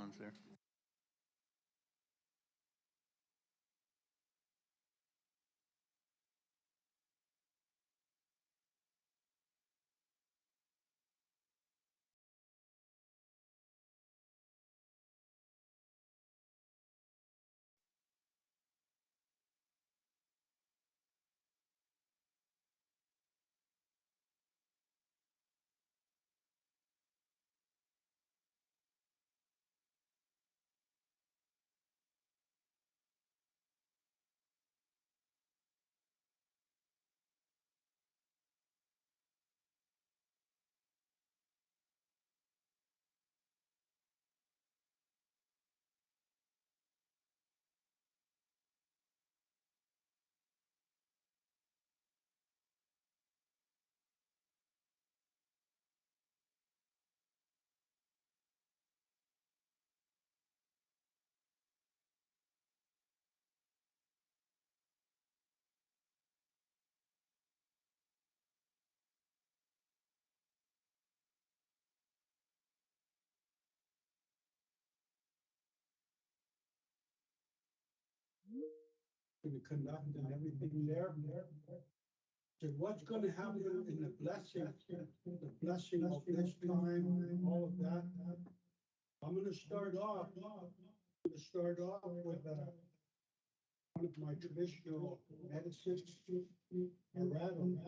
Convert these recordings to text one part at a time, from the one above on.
on, sir. The conduct and everything there. So what's going to happen in the blessing of this time, all of that. I'm going to start off. With one of my traditional medicines, a rattle.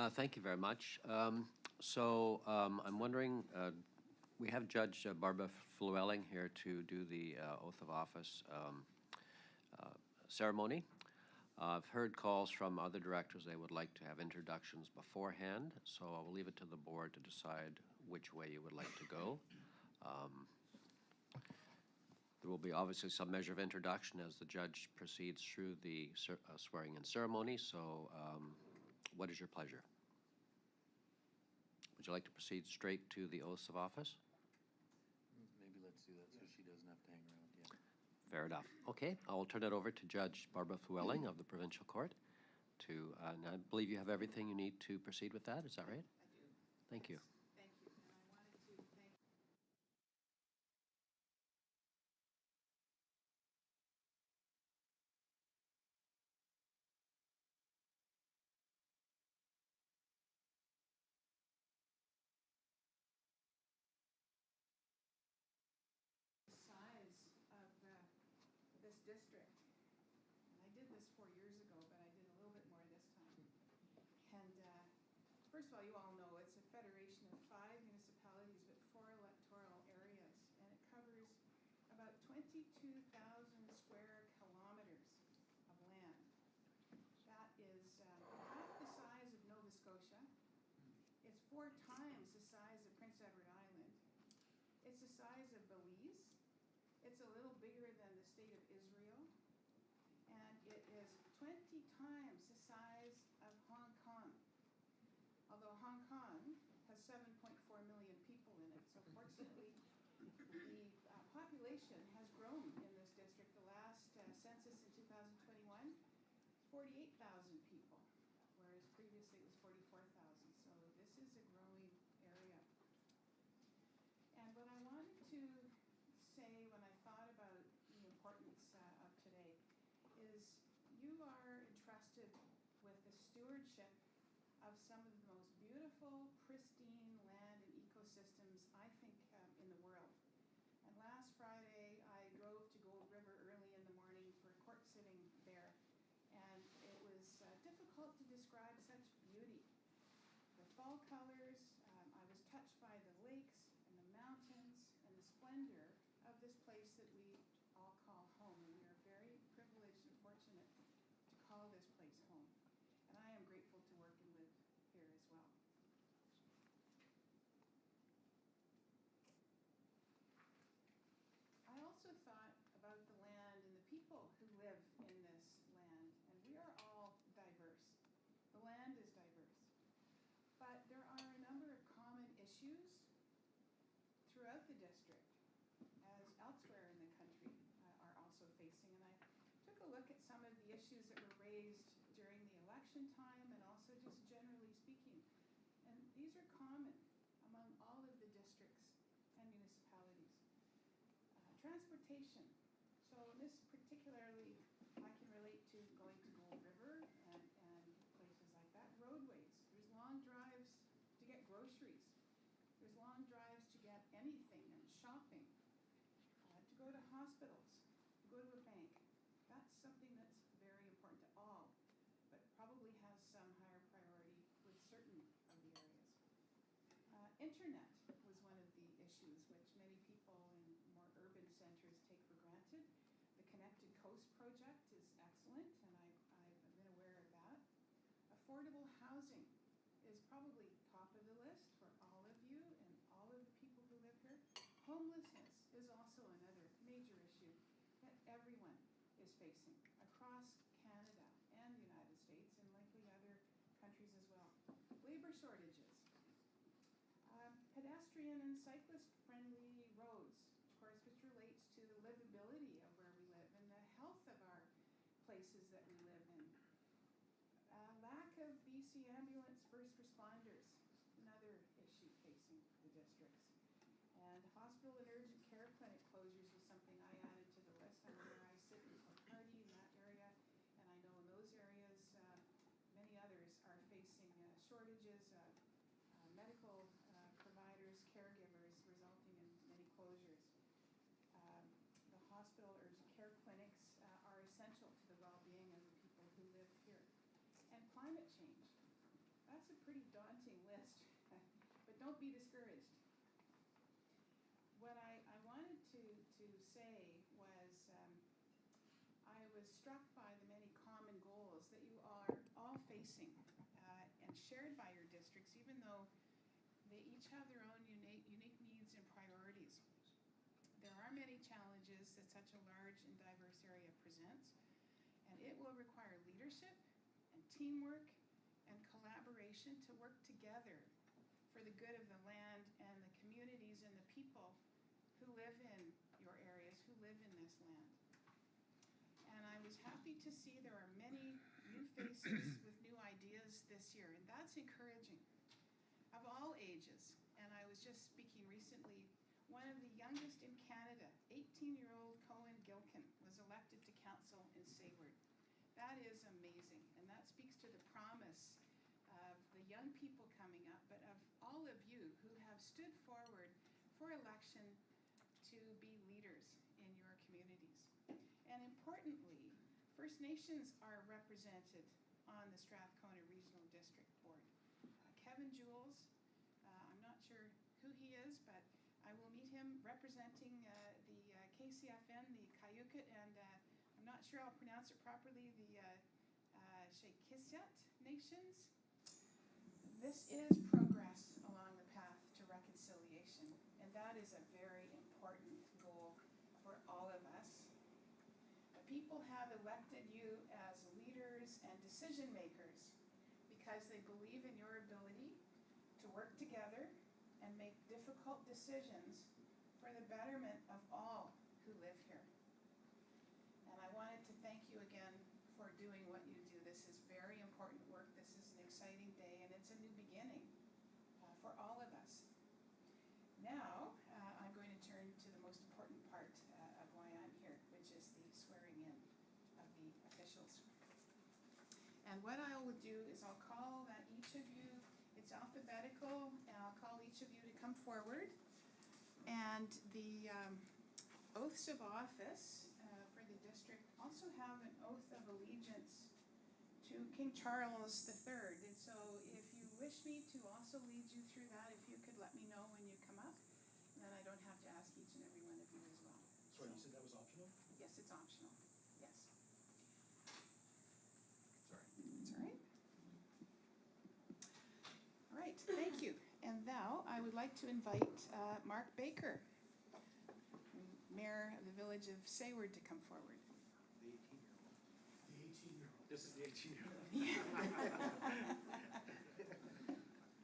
Thank you very much. I'm wondering, we have Judge Barbara Llewellyn here to do the oath of office ceremony. I've heard calls from other directors, they would like to have introductions beforehand, so I will leave it to the board to decide which way you would like to go. There will be obviously some measure of introduction as the judge proceeds through the swearing-in ceremony, so what is your pleasure? Would you like to proceed straight to the oaths of office? Maybe let's do that so she doesn't have to hang around, yeah. Fair enough. Okay, I will turn it over to Judge Barbara Llewellyn of the Provincial Court to, and I believe you have everything you need to proceed with that, is that right? I do. Thank you. Thank you. And I wanted to thank the size of this district. And I did this 4 years ago, but I did a little bit more this time. And first of all, you all know it's a federation of 5 municipalities with 4 electoral areas, and it covers about 22,000 square kilometers of land. That is half the size of Nova Scotia. It's 4 times the size of Prince Edward Island. It's the size of Belize. It's a little bigger than the state of Israel. And it is 20 times the size of Hong Kong. Although Hong Kong has 7.4 million people in it. So fortunately, the population has grown in this district. The last census in 2021, 48,000 people, whereas previously it was 44,000. So this is a growing area. And what I wanted to say when I thought about the importance of today is you are entrusted with the stewardship of some of the most beautiful, pristine land and ecosystems, I think, in the world. And last Friday, I drove to Gold River early in the morning for a court sitting there, and it was difficult to describe such beauty. The fall colors, I was touched by the lakes and the mountains and the splendor of this place that we all call home. And we are very privileged and fortunate to call this place home. And I am grateful to work and live here as well. I also thought about the land and the people who live in this land, and we are all diverse. The land is diverse. But there are a number of common issues throughout the district, as elsewhere in the country are also facing. And I took a look at some of the issues that were raised during the election time and also just generally speaking. And these are common among all of the districts and municipalities. Transportation. So this particularly I can relate to going to Gold River and places like that. Roadways. There's long drives to get groceries. There's long drives to get anything and shopping. To go to hospitals, to go to a bank. That's something that's very important to all, but probably has some higher priority with certain of the areas. Internet was one of the issues which many people in more urban centers take for granted. The Connected Coast project is excellent, and I've been aware of that. Affordable housing is probably top of the list for all of you and all of the people who live here. Homelessness is also another major issue that everyone is facing across Canada and the United States and likely other countries as well. Labor shortages. Pedestrian and cyclist-friendly roads, of course, which relates to the livability of where we live and the health of our places that we live in. Lack of BC ambulance first responders, another issue facing the districts. And hospital and urgent care clinic closures was something I added to the list. I know where I sit in Port Hardy, in that area, and I know in those areas, many others are facing shortages of medical providers, caregivers, resulting in many closures. The hospital urgent care clinics are essential to the well-being of the people who live here. And climate change. That's that's a pretty daunting list, but don't be discouraged. What I wanted to say was I was struck by the many common goals that you are all facing and shared by your districts, even though they each have their own unique needs and priorities. There are many challenges that such a large and diverse area presents, and it will require leadership and teamwork and collaboration to work together for the good of the land and the communities and the people who live in your areas, who live in this land. And I was happy to see there are many new faces with new ideas this year, and that's encouraging, of all ages. And I was just speaking recently, one of the youngest in Canada, 18-year-old Cohen Gilkin, was elected to council in Sayward. That is amazing, and that speaks to the promise of the young people coming up, but of all of you who have stood forward for election to be leaders in your communities. And importantly, First Nations are represented on the Strathcona Regional District Board. Kevin Jules, I'm not sure who he is, but I will meet him representing the KCFN, the Cayucet, and I'm not sure I'll pronounce it properly, the Shakisat Nations. This is progress along the path to reconciliation, and that is a very important goal for all of us. The people have elected you as leaders and decision makers because they believe in your ability to work together and make difficult decisions for the betterment of all who live here. And I wanted to thank you again for doing what you do. This is very important work. This is an exciting day, and it's a new beginning for all of us. Now, I'm going to turn to the most important part of why I'm here, which is the swearing in of the officials. And what I will do is I'll call each of you, it's alphabetical, and I'll call each of you to come forward. And the oaths of office for the district also have an oath of allegiance to King Charles III. And so if you wish me to also lead you through that, if you could let me know when you come up, and then I don't have to ask each and every one of you as well. Sorry, you said that was optional? Yes, it's optional. Yes. Sorry. That's all right. All right, thank you. And now I would like to invite Mark Baker, Mayor of the Village of Sayward, to come forward. The 18-year-old. This is the 18-year-old.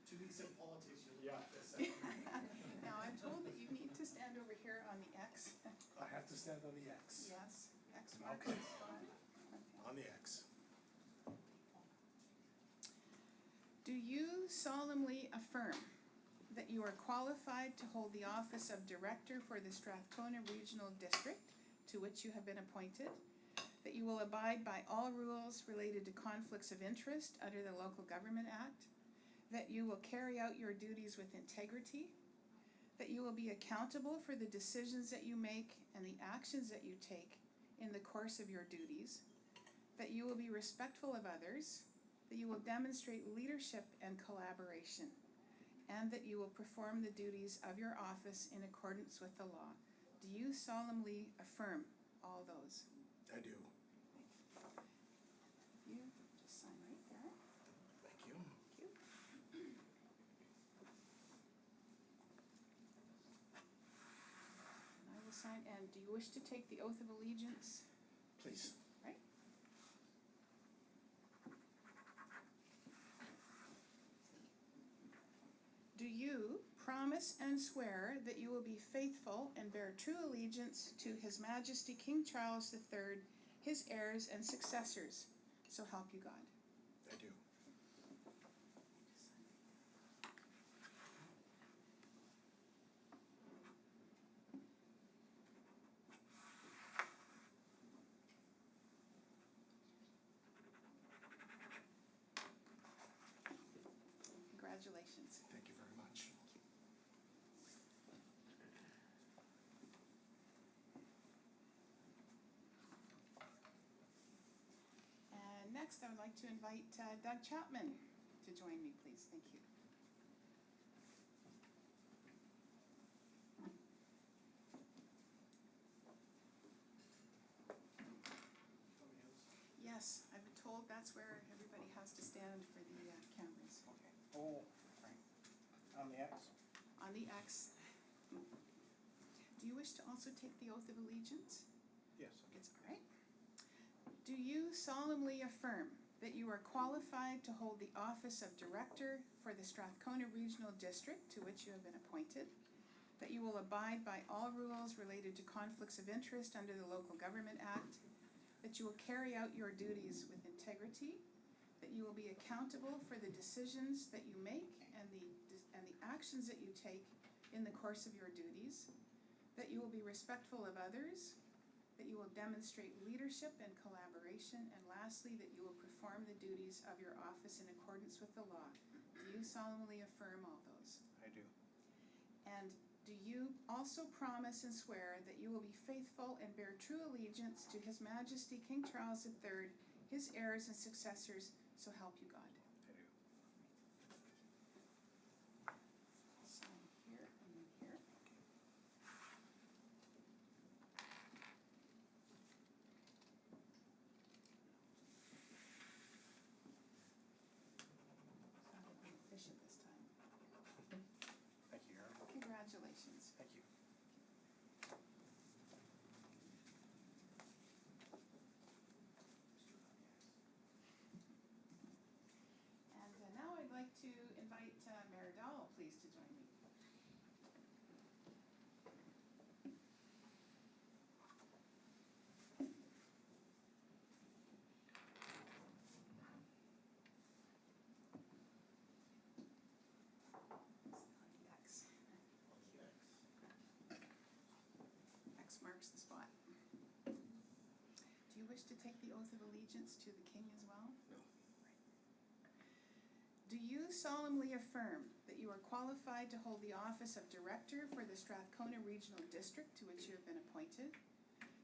To be some politics, you'll like this. Now, I'm told that you need to stand over here on the X. I have to stand on the X. Yes, X marks Okay. the spot. Okay. On the X. Do you solemnly affirm that you are qualified to hold the office of Director for the Strathcona Regional District to which you have been appointed, that you will abide by all rules related to conflicts of interest under the Local Government Act, that you will carry out your duties with integrity, that you will be accountable for the decisions that you make and the actions that you take in the course of your duties, that you will be respectful of others, that you will demonstrate leadership and collaboration, and that you will perform the duties of your office in accordance with the law. Do you solemnly affirm all those? I do. You just sign right there. Thank you. Thank you. And I will sign. And do you wish to take the oath of allegiance? Please. Right? Do you promise and swear that you will be faithful and bear true allegiance to His Majesty King Charles III, his heirs and successors? So help you God. I do. Congratulations. Thank you very much. And next, I would like to invite Doug Chapman to join me, please. Thank you. Yes, I've been told that's where everybody has to stand for the cameras. Okay. Oh, right. On the X? On the X. Do you wish to also take the oath of allegiance? Yes. It's all right. Do you solemnly affirm that you are qualified to hold the office of Director for the Strathcona Regional District to which you have been appointed? That you will abide by all rules related to conflicts of interest under the Local Government Act? That you will carry out your duties with integrity? That you will be accountable for the decisions that you make and the actions that you take in the course of your duties? That you will be respectful of others? That you will demonstrate leadership and collaboration? And lastly, that you will perform the duties of your office in accordance with the law? Do you solemnly affirm all those? I do. And do you also promise and swear that you will be faithful and bear true allegiance to His Majesty King Charles III, his heirs and successors, so help you God? I do. Sign here and then here. Sounded pretty efficient this time. Thank you, Your Honor. Congratulations. Thank you. And now I'd like to invite Mayor Dowell, please, to join me. X. X marks the spot. Do you wish to take the oath of allegiance to the King as well? No. Do you solemnly affirm that you are qualified to hold the office of Director for the Strathcona Regional District to which you have been appointed?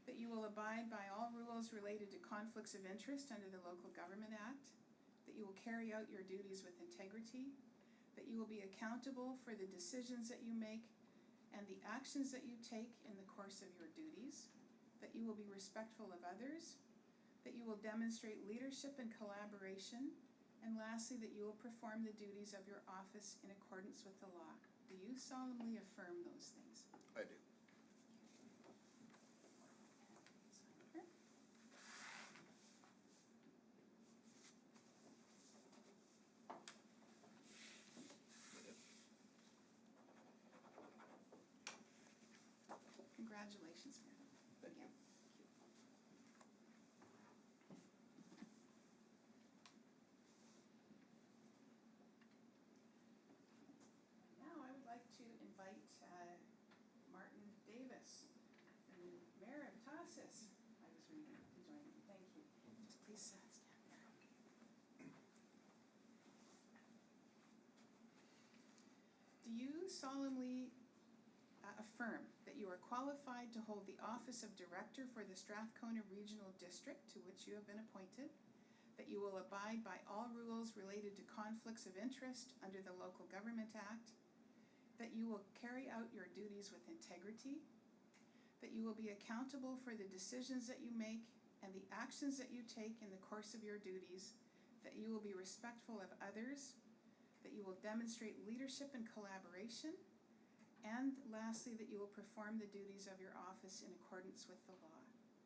That you will abide by all rules related to conflicts of interest under the Local Government Act? That you will carry out your duties with integrity? That you will be accountable for the decisions that you make and the actions that you take in the course of your duties? That you will be respectful of others? That you will demonstrate leadership and collaboration? And lastly, that you will perform the duties of your office in accordance with the law? Do you solemnly affirm those things? I do. Sign here. Congratulations, Mayor. Thank you. Now I would like to invite Martin Davis, the Mayor of Tassis, I was reading, to join me. Thank you. Just please stand there. Do you solemnly affirm that you are qualified to hold the office of Director for the Strathcona Regional District to which you have been appointed? That you will abide by all rules related to conflicts of interest under the Local Government Act? That you will carry out your duties with integrity? That you will be accountable for the decisions that you make and the actions that you take in the course of your duties? That you will be respectful of others? That you will demonstrate leadership and collaboration? And lastly, that you will perform the duties of your office in accordance with the law?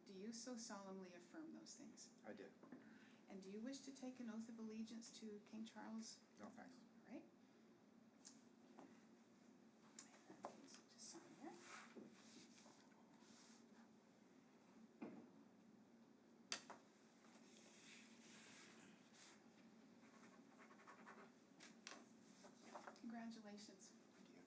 Do you so solemnly affirm those things? I do. And do you wish to take an oath of allegiance to King Charles? No, thanks. All right. So just sign here. Congratulations. Thank you.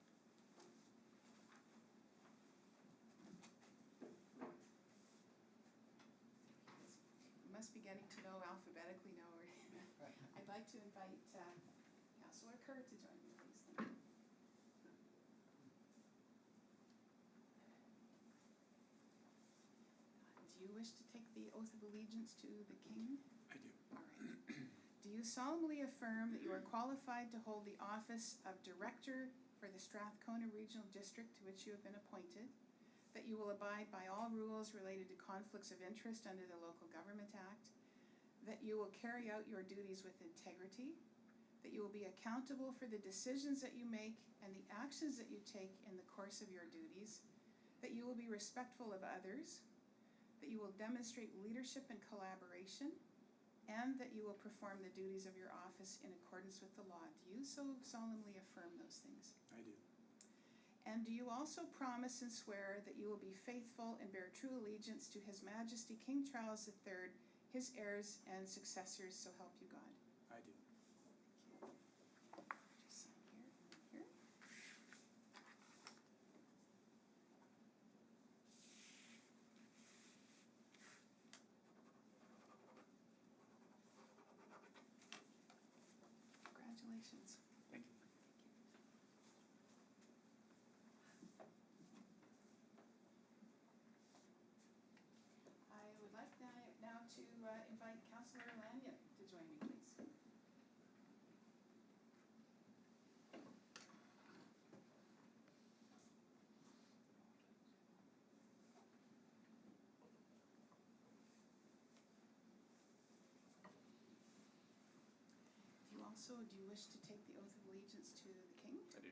You must be getting to know alphabetically now. I'd like to invite Councillor Kerr to join me, please. Thank you. Do you wish to take the oath of allegiance to the King? I do. All right. Do you solemnly affirm that you are qualified to hold the office of Director for the Strathcona Regional District to which you have been appointed, that you will abide by all rules related to conflicts of interest under the Local Government Act, that you will carry out your duties with integrity, that you will be accountable for the decisions that you make and the actions that you take in the course of your duties, that you will be respectful of others, that you will demonstrate leadership and collaboration, and that you will perform the duties of your office in accordance with the law. Do you so solemnly affirm those things? I do. And do you also promise and swear that you will be faithful and bear true allegiance to His Majesty King Charles III, his heirs and successors, so help you God? I do. Just sign here and here. Congratulations. Thank you. I would like now to invite Councillor Lanyon to join me, please. Do you wish to take the oath of allegiance to the King? I do.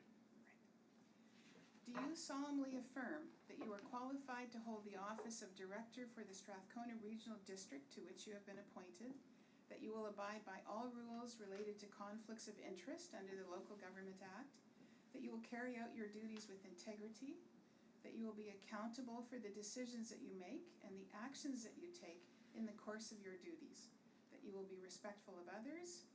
Do you solemnly affirm that you are qualified to hold the office of Director for the Strathcona Regional District to which you have been appointed, that you will abide by all rules related to conflicts of interest under the Local Government Act, that you will carry out your duties with integrity, that you will be accountable for the decisions that you make and the actions that you take in the course of your duties, that you will be respectful of others,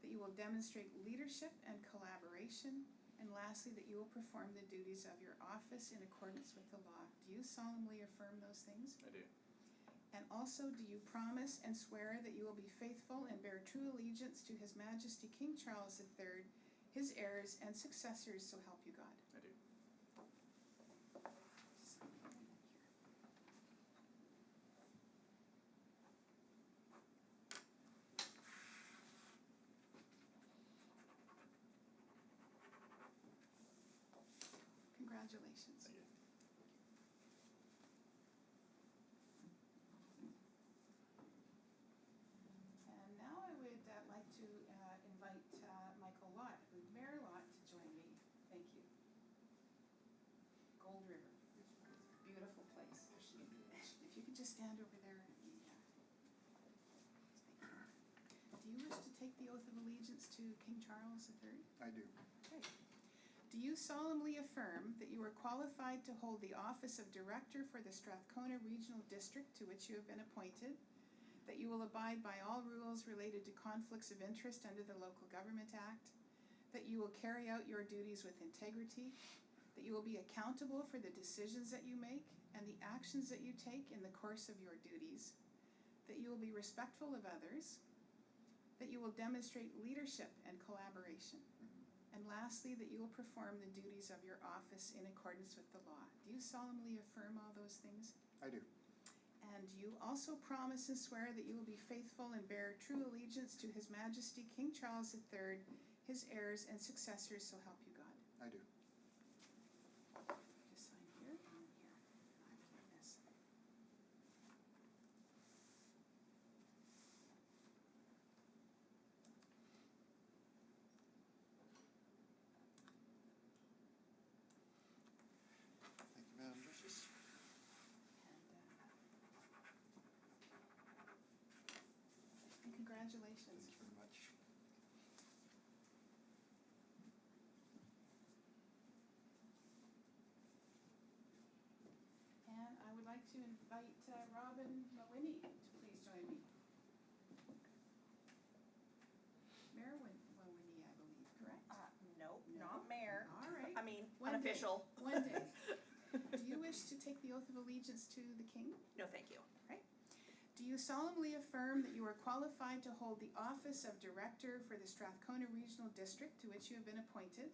that you will demonstrate leadership and collaboration, and lastly, that you will perform the duties of your office in accordance with the law. Do you solemnly affirm those things? I do. And also, do you promise and swear that you will be faithful and bear true allegiance to His Majesty King Charles III, his heirs and successors, so help you God? I do. Congratulations. Thank you. And now I would like to invite Michael Lott, Mayor Lott, to join me. Thank you. Gold River, beautiful place. If you could just stand over there. Do you wish to take the oath of allegiance to King Charles III? I do. Okay. Do you solemnly affirm that you are qualified to hold the office of Director for the Strathcona Regional District to which you have been appointed, that you will abide by all rules related to conflicts of interest under the Local Government Act, that you will carry out your duties with integrity, that you will be accountable for the decisions that you make and the actions that you take in the course of your duties, that you will be respectful of others, that you will demonstrate leadership and collaboration, and lastly, that you will perform the duties of your office in accordance with the law. Do you solemnly affirm all those things? I do. And do you also promise and swear that you will be faithful and bear true allegiance to His Majesty King Charles III, his heirs and successors, so help you God? I do. Just sign here and here. I'm doing this. Thank you, Madam Justice. And congratulations. Thank you very much. And I would like to invite Robin Mawhinney to please join me. Mayor Mawhinney, I believe, correct? No, No? not mayor. All right. I mean, One day. unofficial. One day. Do you wish to take the oath of allegiance to the King? No, thank you. Right. Do you solemnly affirm that you are qualified to hold the office of Director for the Strathcona Regional District to which you have been appointed,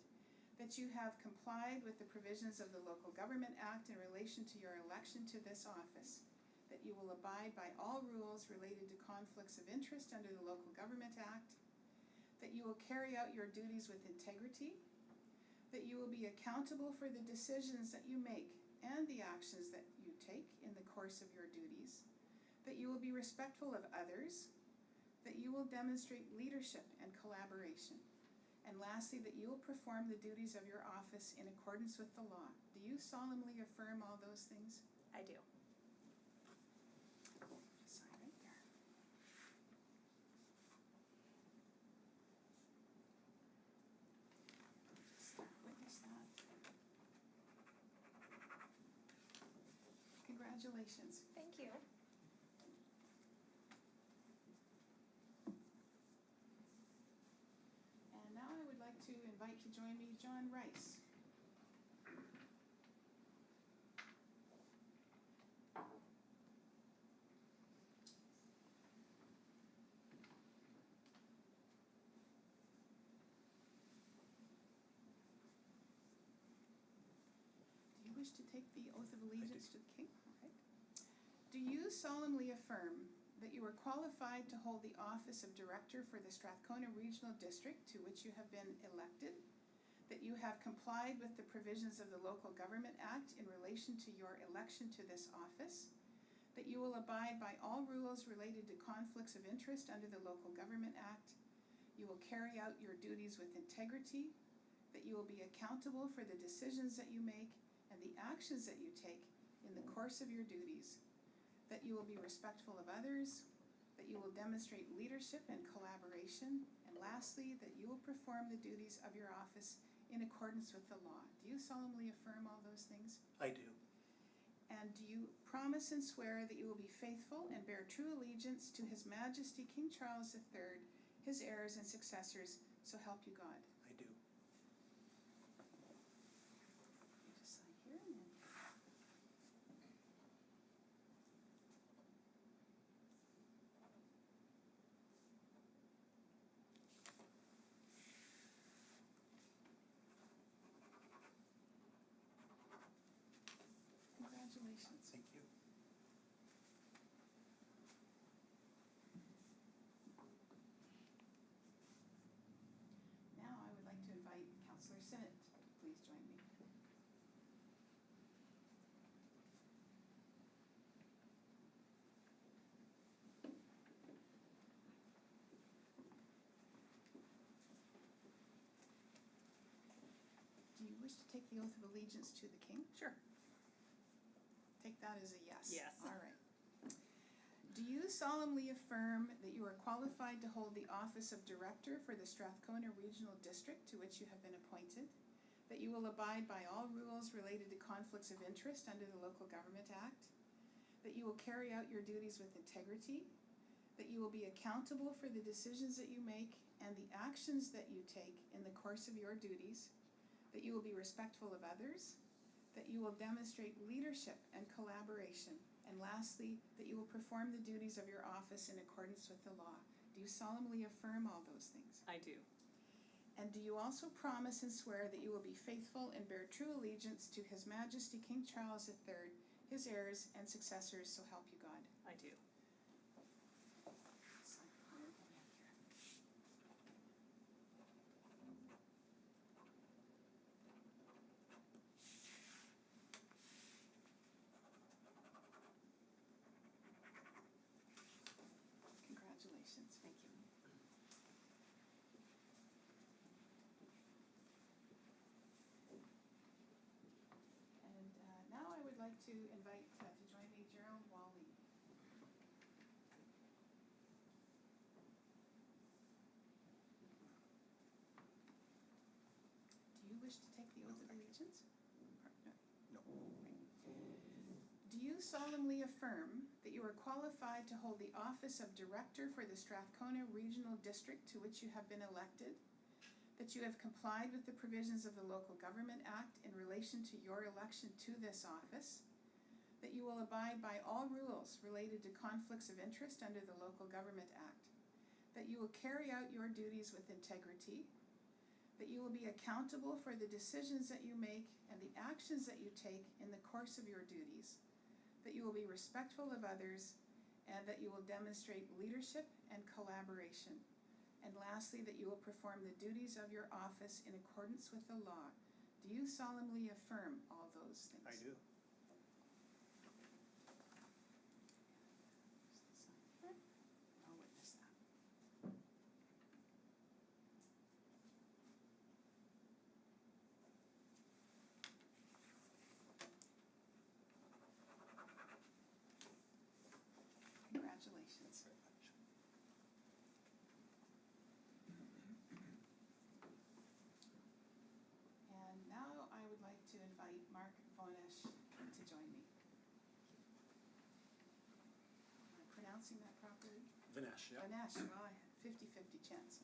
that you have complied with the provisions of the Local Government Act in relation to your election to this office, that you will abide by all rules related to conflicts of interest under the Local Government Act, that you will carry out your duties with integrity, that you will be accountable for the decisions that you make and the actions that you take in the course of your duties, that you will be respectful of others, that you will demonstrate leadership and collaboration, and lastly, that you will perform the duties of your office in accordance with the law. Do you solemnly affirm all those things? I do. Just sign right there. Just witness that. Congratulations. Thank you. And now I would like to invite to join me John Rice. Do you wish to take the oath of allegiance to the king? All right. Do you solemnly affirm that you are qualified to hold the office of Director for the Strathcona Regional District to which you have been elected, that you have complied with the provisions of the Local Government Act in relation to your election to this office, that you will abide by all rules related to conflicts of interest under the Local Government Act, you will carry out your duties with integrity, that you will be accountable for the decisions that you make and the actions that you take in the course of your duties, that you will be respectful of others, that you will demonstrate leadership and collaboration, and lastly, that you will perform the duties of your office in accordance with the law. Do you solemnly affirm all those things? I do. And do you promise and swear that you will be faithful and bear true allegiance to His Majesty King Charles III, his heirs and successors, so help you God? I do. You just sign here and then. Congratulations. Thank you. Now I would like to invite Councillor Sinnott to please join me. Do you wish to take the oath of allegiance to the king? Sure. Take that as a yes. Yes. All right. Do you solemnly affirm that you are qualified to hold the office of Director for the Strathcona Regional District to which you have been appointed? That you will abide by all rules related to conflicts of interest under the Local Government Act? That you will carry out your duties with integrity? That you will be accountable for the decisions that you make and the actions that you take in the course of your duties? That you will be respectful of others? That you will demonstrate leadership and collaboration, and lastly, that you will perform the duties of your office in accordance with the law. Do you solemnly affirm all those things? I do. And do you also promise and swear that you will be faithful and bear true allegiance to His Majesty King Charles III, his heirs and successors, so help you God? I do. Sign here, go back here. Congratulations. Thank you. And now I would like to invite to join me Gerald Wally. Do you wish to take the oath of allegiance? No. Do you solemnly affirm that you are qualified to hold the office of Director for the Strathcona Regional District to which you have been elected? That you have complied with the provisions of the Local Government Act in relation to your election to this office? That you will abide by all rules related to conflicts of interest under the Local Government Act? That you will carry out your duties with integrity? That you will be accountable for the decisions that you make and the actions that you take in the course of your duties? That you will be respectful of others, and that you will demonstrate leadership and collaboration? And lastly, that you will perform the duties of your office in accordance with the law. Do you solemnly affirm all those things? I do. I'll witness that. Congratulations. And now I would like to invite Mark Vonesh to join me. Am I pronouncing that properly? Vinesh, yeah. Vonesh, well, I had 50-50 chance.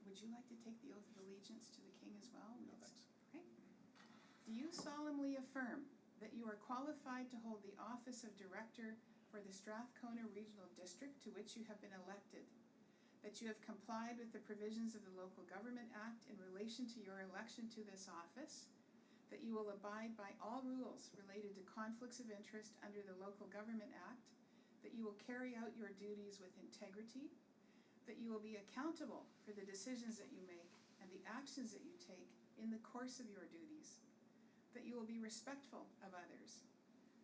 Would you like to take the oath of allegiance to the king as well? No, thanks. Okay. Do you solemnly affirm that you are qualified to hold the office of director for the Strathcona Regional District to which you have been elected? That you have complied with the provisions of the Local Government Act in relation to your election to this office? That you will abide by all rules related to conflicts of interest under the Local Government Act? That you will carry out your duties with integrity? That you will be accountable for the decisions that you make and the actions that you take in the course of your duties? That you will be respectful of others?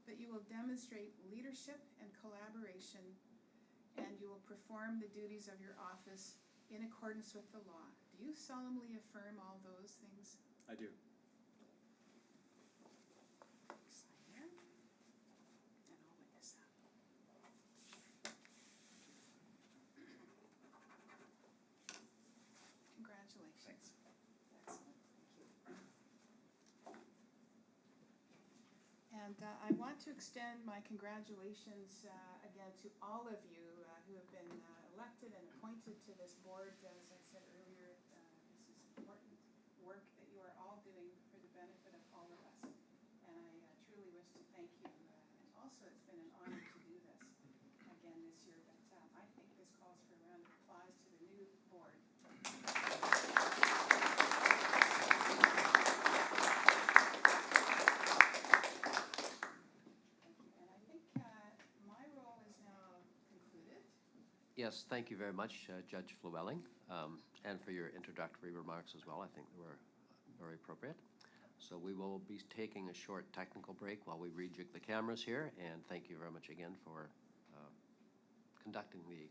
That you will demonstrate leadership and collaboration, and you will perform the duties of your office in accordance with the law? Do you solemnly affirm all those things? I do. Sign there, and I'll witness that. Congratulations. Excellent, thank you. And I want to extend my congratulations again to all of you who have been elected and appointed to this board. As I said earlier, this is important work that you are all doing for the benefit of all of us. And I truly wish to thank you. And also, it's been an honor to do this again this year. But I think this calls for a round of applause to the new board. And I think my role is now concluded. Yes, thank you very much, Judge Flewelling, and for your introductory remarks as well. I think they were very appropriate. So we will be taking a short technical break while we rejig the cameras here, and thank you very much again for conducting the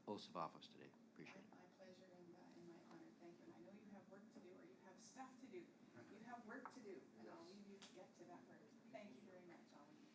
oath of office today. Appreciate it. My pleasure and my honor. Thank you. And I know you have work to do, or you have stuff to do. You have work to do, and I'll leave you to get to that work. Thank you very much, all of you.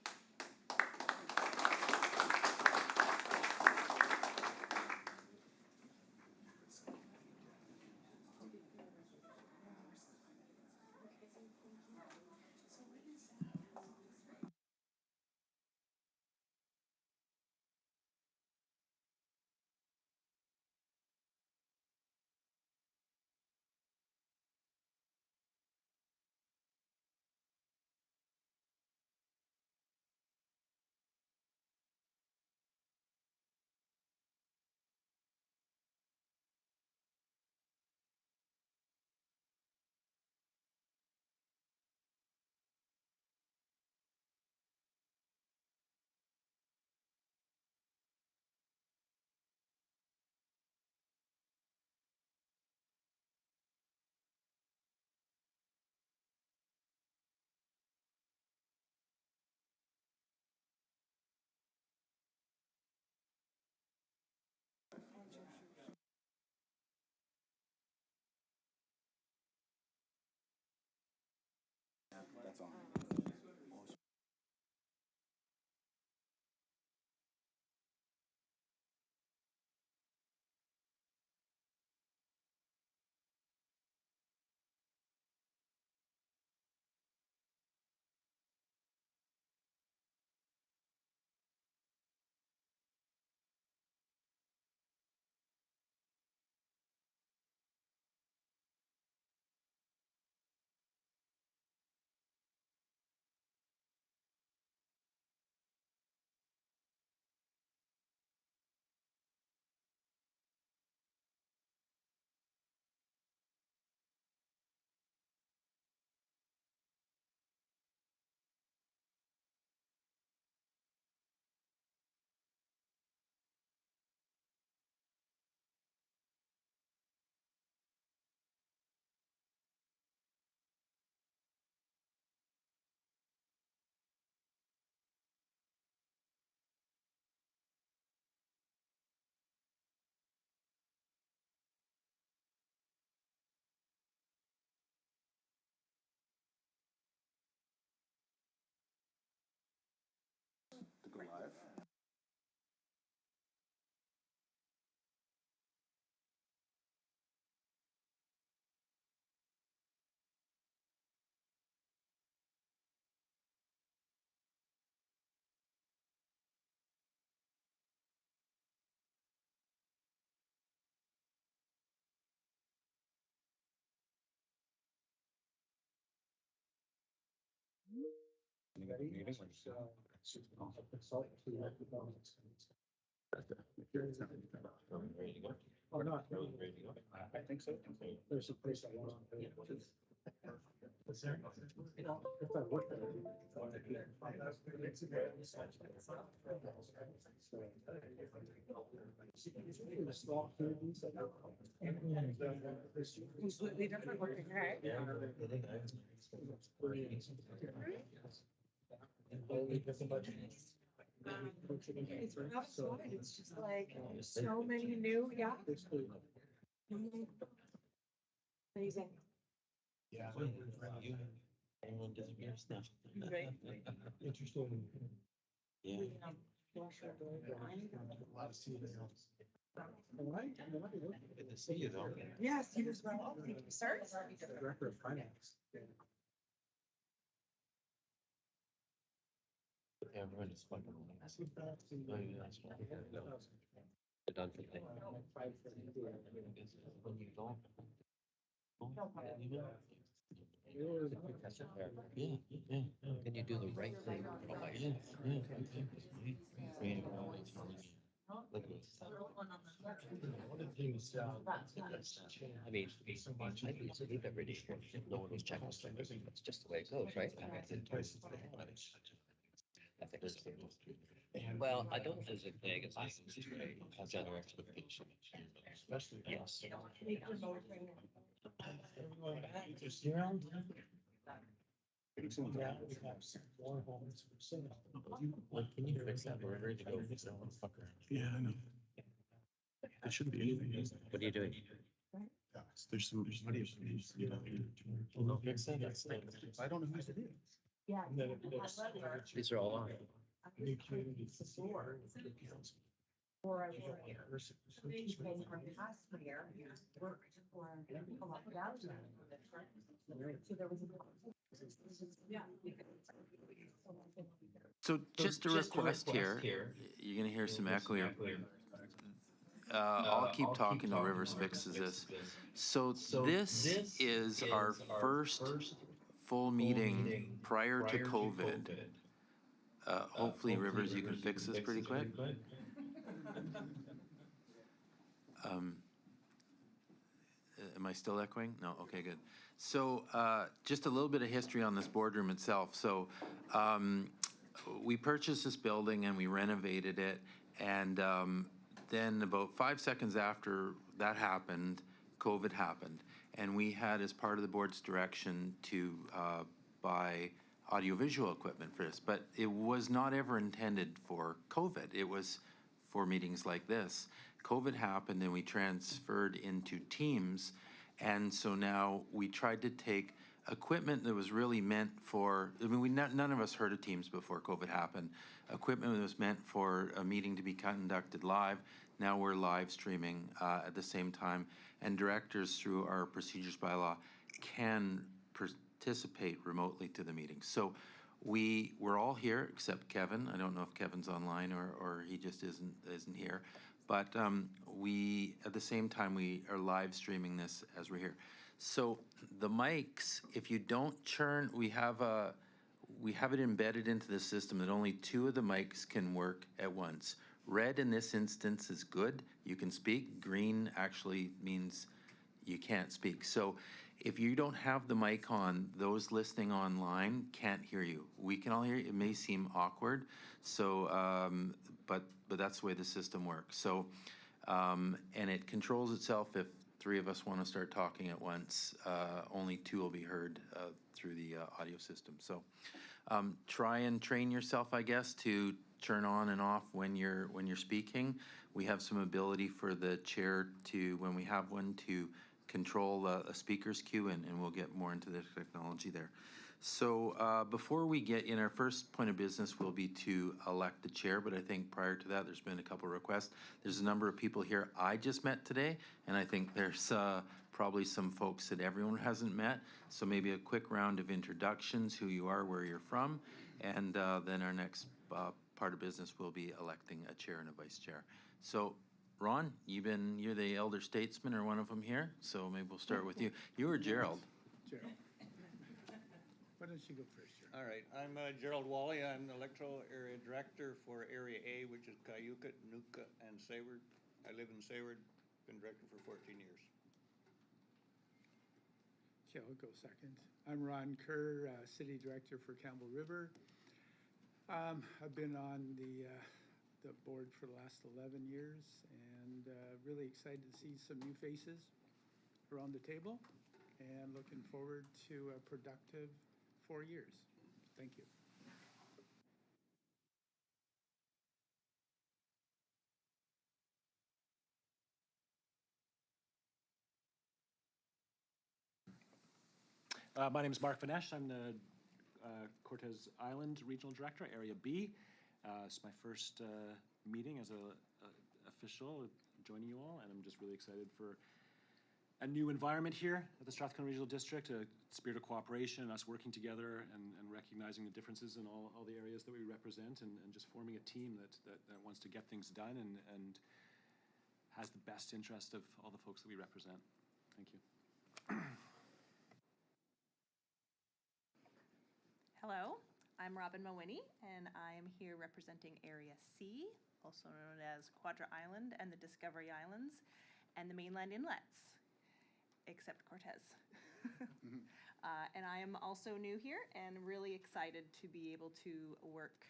Oh, no. I think so. There's a place I want. If I work there. Completely different looking, right? It's outside, it's just like so many new, yeah. Amazing. Yeah. Right. Interesting. Yeah. Good to see you though. Yes, you as well. Thank you, sir. Director of Finance. Everyone is fucking. Done for the day. When you don't. Yeah, yeah. Can you do the right thing? Yeah, yeah. Look at this. One of the things, I mean, I used to leave every day here. No one was checking. That's just the way it goes, right? I think so. Well, I don't as a thing as I Has that expectation. especially. Yes. Just around. Fixing that, we have some more homes for sale. When can you fix that? We're ready to go. Fucker. Yeah, I know. There shouldn't be anything. What are you doing? There's some, you know. We'll fix that. I don't know who it is. Yeah. And then it goes. These are all on. New communities. Or I work from past year, worked for a lot of downtown. So there was yeah. So just a request here, you're gonna hear some echo here. I'll keep talking till Rivers fixes this. So this is our first full meeting prior to COVID. Hopefully Rivers, you can fix this pretty quick. Am I still echoing? No, okay, good. So just a little bit of history on this boardroom itself. So we purchased this building and we renovated it. And then about 5 seconds after that happened, COVID happened. And we had, as part of the board's direction, to buy audiovisual equipment for this. But it was not ever intended for COVID. It was for meetings like this. COVID happened and we transferred into Teams. And so now we tried to take equipment that was really meant for, I mean, none of us heard of Teams before COVID happened. Equipment that was meant for a meeting to be conducted live. Now we're live streaming at the same time. And directors, through our procedures bylaw, can participate remotely to the meeting. So we're all here except Kevin. I don't know if Kevin's online or he just isn't here. But we, at the same time, we are live streaming this as we're here. So the mics, if you don't churn, we have it embedded into the system that only 2 of the mics can work at once. Red in this instance is good, you can speak. Green actually means you can't speak. So if you don't have the mic on, those listening online can't hear you. We can all hear you. It may seem awkward. So, but that's the way the system works. So, and it controls itself if 3 of us want to start talking at once. Only 2 will be heard through the audio system. So, try and train yourself, I guess, to turn on and off when you're speaking. We have some ability for the chair to, when we have one, to control a speaker's queue, and we'll get more into the technology there. So before we get in, our first point of business will be to elect the chair, but I think prior to that, there's been a couple of requests. There's a number of people here I just met today, and I think there's probably some folks that everyone hasn't met. So maybe a quick round of introductions, who you are, where you're from, and then our next part of business will be electing a chair and a vice chair. So Ron, you're the elder statesman or one of them here, so maybe we'll start with you. You or Gerald? Gerald. Why don't you go first, Gerald? All right, I'm Gerald Wally. I'm the Electoral Area Director for Area A, which is Cayuga, Nuka, and Sayward. I live in Sayward, been director for 14 years. Okay, I'll go second. I'm Ron Kerr, City Director for Campbell River. I've been on the board for the last 11 years and really excited to see some new faces around the table and looking forward to a productive 4 years. Thank you. My name is Mark Vanesh. I'm the Cortez Island Regional Director, Area B. It's my first meeting as a official joining you all, and I'm just really excited for a new environment here at the Strathcona Regional District, a spirit of cooperation, and us working together and recognizing the differences in all the areas that we represent, and just forming a team that wants to get things done and has the best interest of all the folks that we represent. Thank you. Hello, I'm Robin Mawini, and I am here representing Area C, also known as Quadra Island and the Discovery Islands, and the mainland inlets, except Cortez. And I am also new here and really excited to be able to work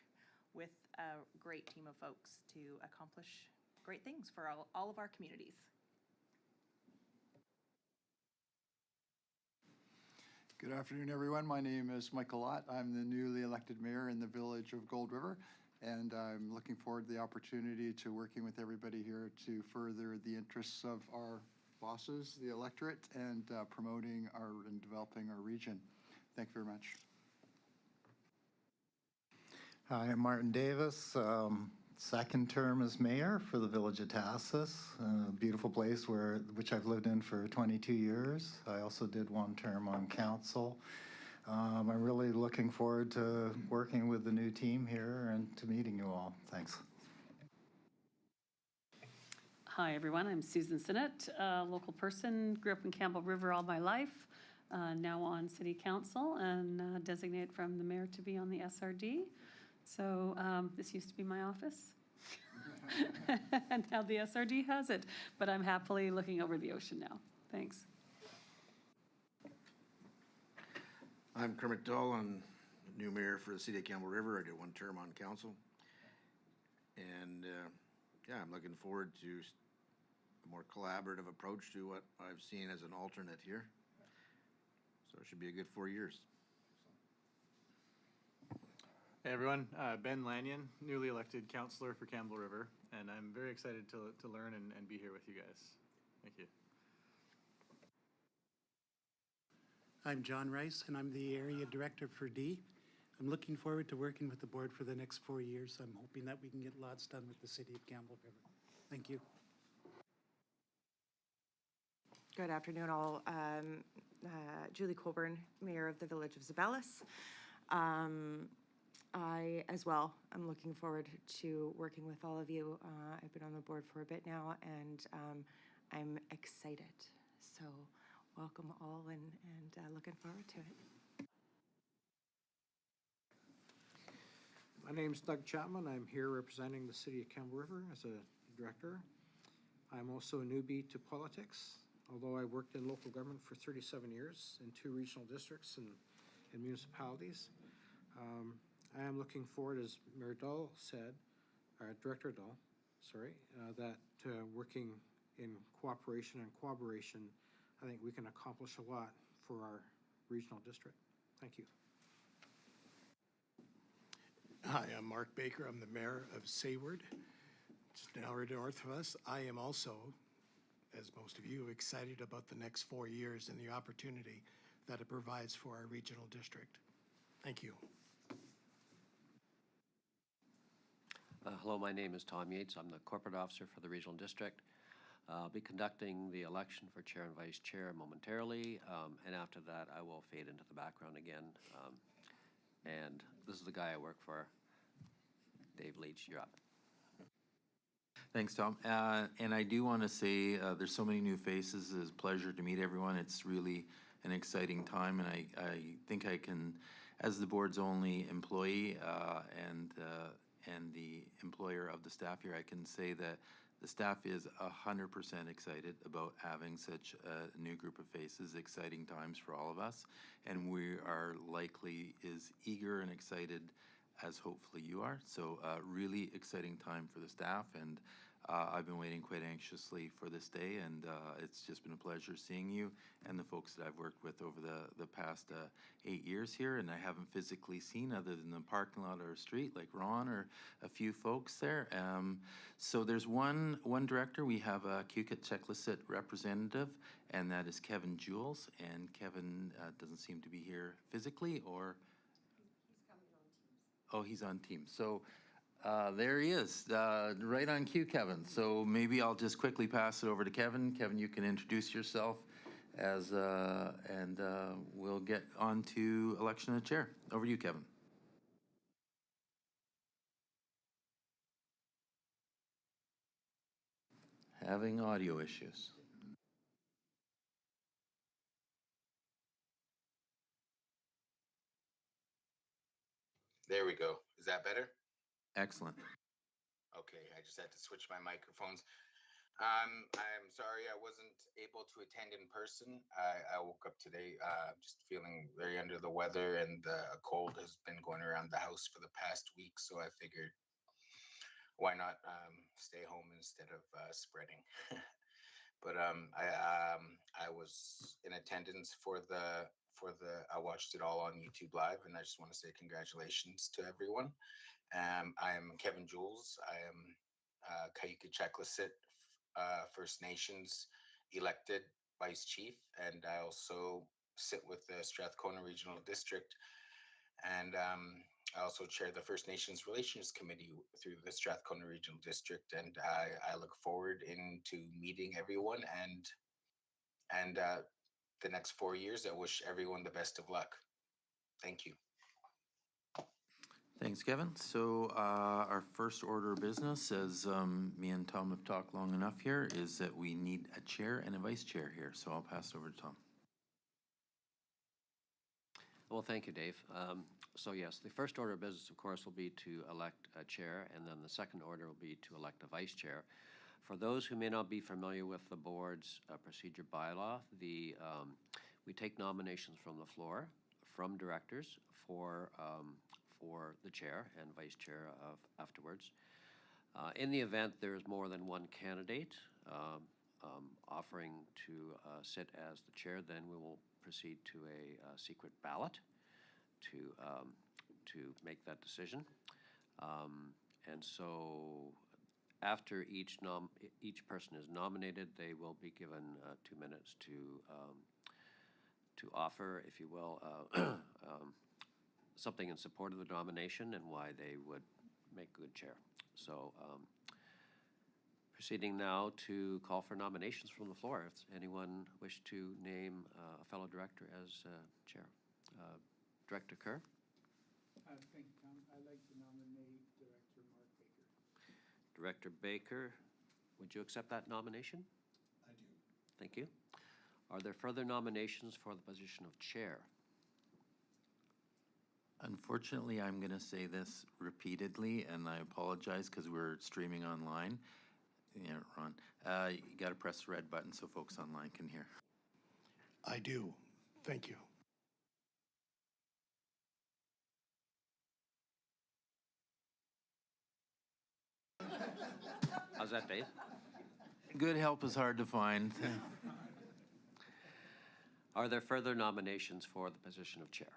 with a great team of folks to accomplish great things for all of our communities. Good afternoon, everyone. My name is Michael Lott. I'm the newly elected mayor in the village of Gold River, and I'm looking forward to the opportunity to working with everybody here to further the interests of our bosses, the electorate, and promoting and developing our region. Thank you very much. Hi, I'm Martin Davis. Second term as mayor for the village of Tassus, a beautiful place which I've lived in for 22 years. I also did one term on council. I'm really looking forward to working with the new team here and to meeting you all. Thanks. Hi, everyone. I'm Susan Sinnott, a local person, grew up in Campbell River all my life, now on city council and designated from the mayor to be on the SRD. So this used to be my office, and now the SRD has it. But I'm happily looking over the ocean now. Thanks. I'm Kermit Dull. I'm new mayor for the city of Campbell River. I did one term on council. And yeah, I'm looking forward to a more collaborative approach to what I've seen as an alternate here. So it should be a good 4 years. Hey everyone, Ben Lanyon, newly elected councillor for Campbell River, and I'm very excited to learn and be here with you guys. Thank you. I'm John Rice, and I'm the area director for D. I'm looking forward to working with the board for the next 4 years. I'm hoping that we can get lots done with the city of Campbell River. Thank you. Good afternoon, all. Julie Colburn, Mayor of the Village of Zabellis. I, as well, am looking forward to working with all of you. I've been on the board for a bit now, and I'm excited. So welcome all, and looking forward to it. My name's Doug Chapman. I'm here representing the city of Campbell River as a director. I'm also a newbie to politics, although I worked in local government for 37 years in 2 regional districts and municipalities. I am looking forward, as Mayor Dull said, Director Dull, sorry, that working in cooperation and collaboration, I think we can accomplish a lot for our regional district. Thank you. Hi, I'm Mark Baker. I'm the mayor of Sayward, just an hour north of us. I am also, as most of you, excited about the next 4 years and the opportunity that it provides for our regional district. Thank you. Hello, my name is Tom Yates. I'm the corporate officer for the regional district. I'll be conducting the election for chair and vice chair momentarily, and after that I will fade into the background again. And this is the guy I work for. Dave Leach, you're up. Thanks, Tom. And I do want to say there's so many new faces. It's a pleasure to meet everyone. It's really an exciting time, and I think I can, as the board's only employee and the employer of the staff here, I can say that the staff is 100% excited about having such a new group of faces. Exciting times for all of us, and we are likely as eager and excited as hopefully you are. So really exciting time for the staff, and I've been waiting quite anxiously for this day, and it's just been a pleasure seeing you and the folks that I've worked with over the past 8 years here, and I haven't physically seen other than the parking lot or street, like Ron or a few folks there. So there's one director. We have a QCAT representative, and that is Kevin Jules, and Kevin doesn't seem to be here physically, or oh, he's on Teams. So there he is, right on cue, Kevin. So maybe I'll just quickly pass it over to Kevin. Kevin, you can introduce yourself and we'll get on to election of chair. Over to you, Kevin. Having audio issues. There we go. Is that better? Excellent. Okay, I just had to switch my microphones. I'm sorry I wasn't able to attend in person. I woke up today just feeling very under the weather, and a cold has been going around the house for the past week, so I figured why not stay home instead of spreading. But I was in attendance for the I watched it all on YouTube Live, and I just want to say congratulations to everyone. I am Kevin Jules. I am Cayuga Checklissit First Nations elected vice chief, and I also sit with the Strathcona Regional District, and I also chair the First Nations Relations Committee through the Strathcona Regional District, and I look forward into meeting everyone and the next 4 years. I wish everyone the best of luck. Thank you. Thanks, Kevin. So our first order of business, as me and Tom have talked long enough here, is that we need a chair and a vice chair here. So I'll pass it over to Tom. Well, thank you, Dave. So yes, the first order of business, of course, will be to elect a chair, and then the second order will be to elect a vice chair. For those who may not be familiar with the board's procedure bylaw, we take nominations from the floor, from directors for the chair and vice chair afterwards. In the event there's more than one candidate offering to sit as the chair, then we will proceed to a secret ballot to make that decision. And so after each person is nominated, they will be given 2 minutes to offer, if you will, something in support of the nomination and why they would make good chair. So proceeding now to call for nominations from the floor. If anyone wish to name a fellow director as chair. Director Kerr? Thank you, Tom. I'd like to nominate Director Mark Baker. Director Baker, would you accept that nomination? I do. Thank you. Are there further nominations for the position of chair? Unfortunately, I'm going to say this repeatedly, and I apologize because we're streaming online. Yeah, Ron, you got to press the red button so folks online can hear. I do. Thank you. How's that, Dave? Good help is hard to find. Are there further nominations for the position of chair?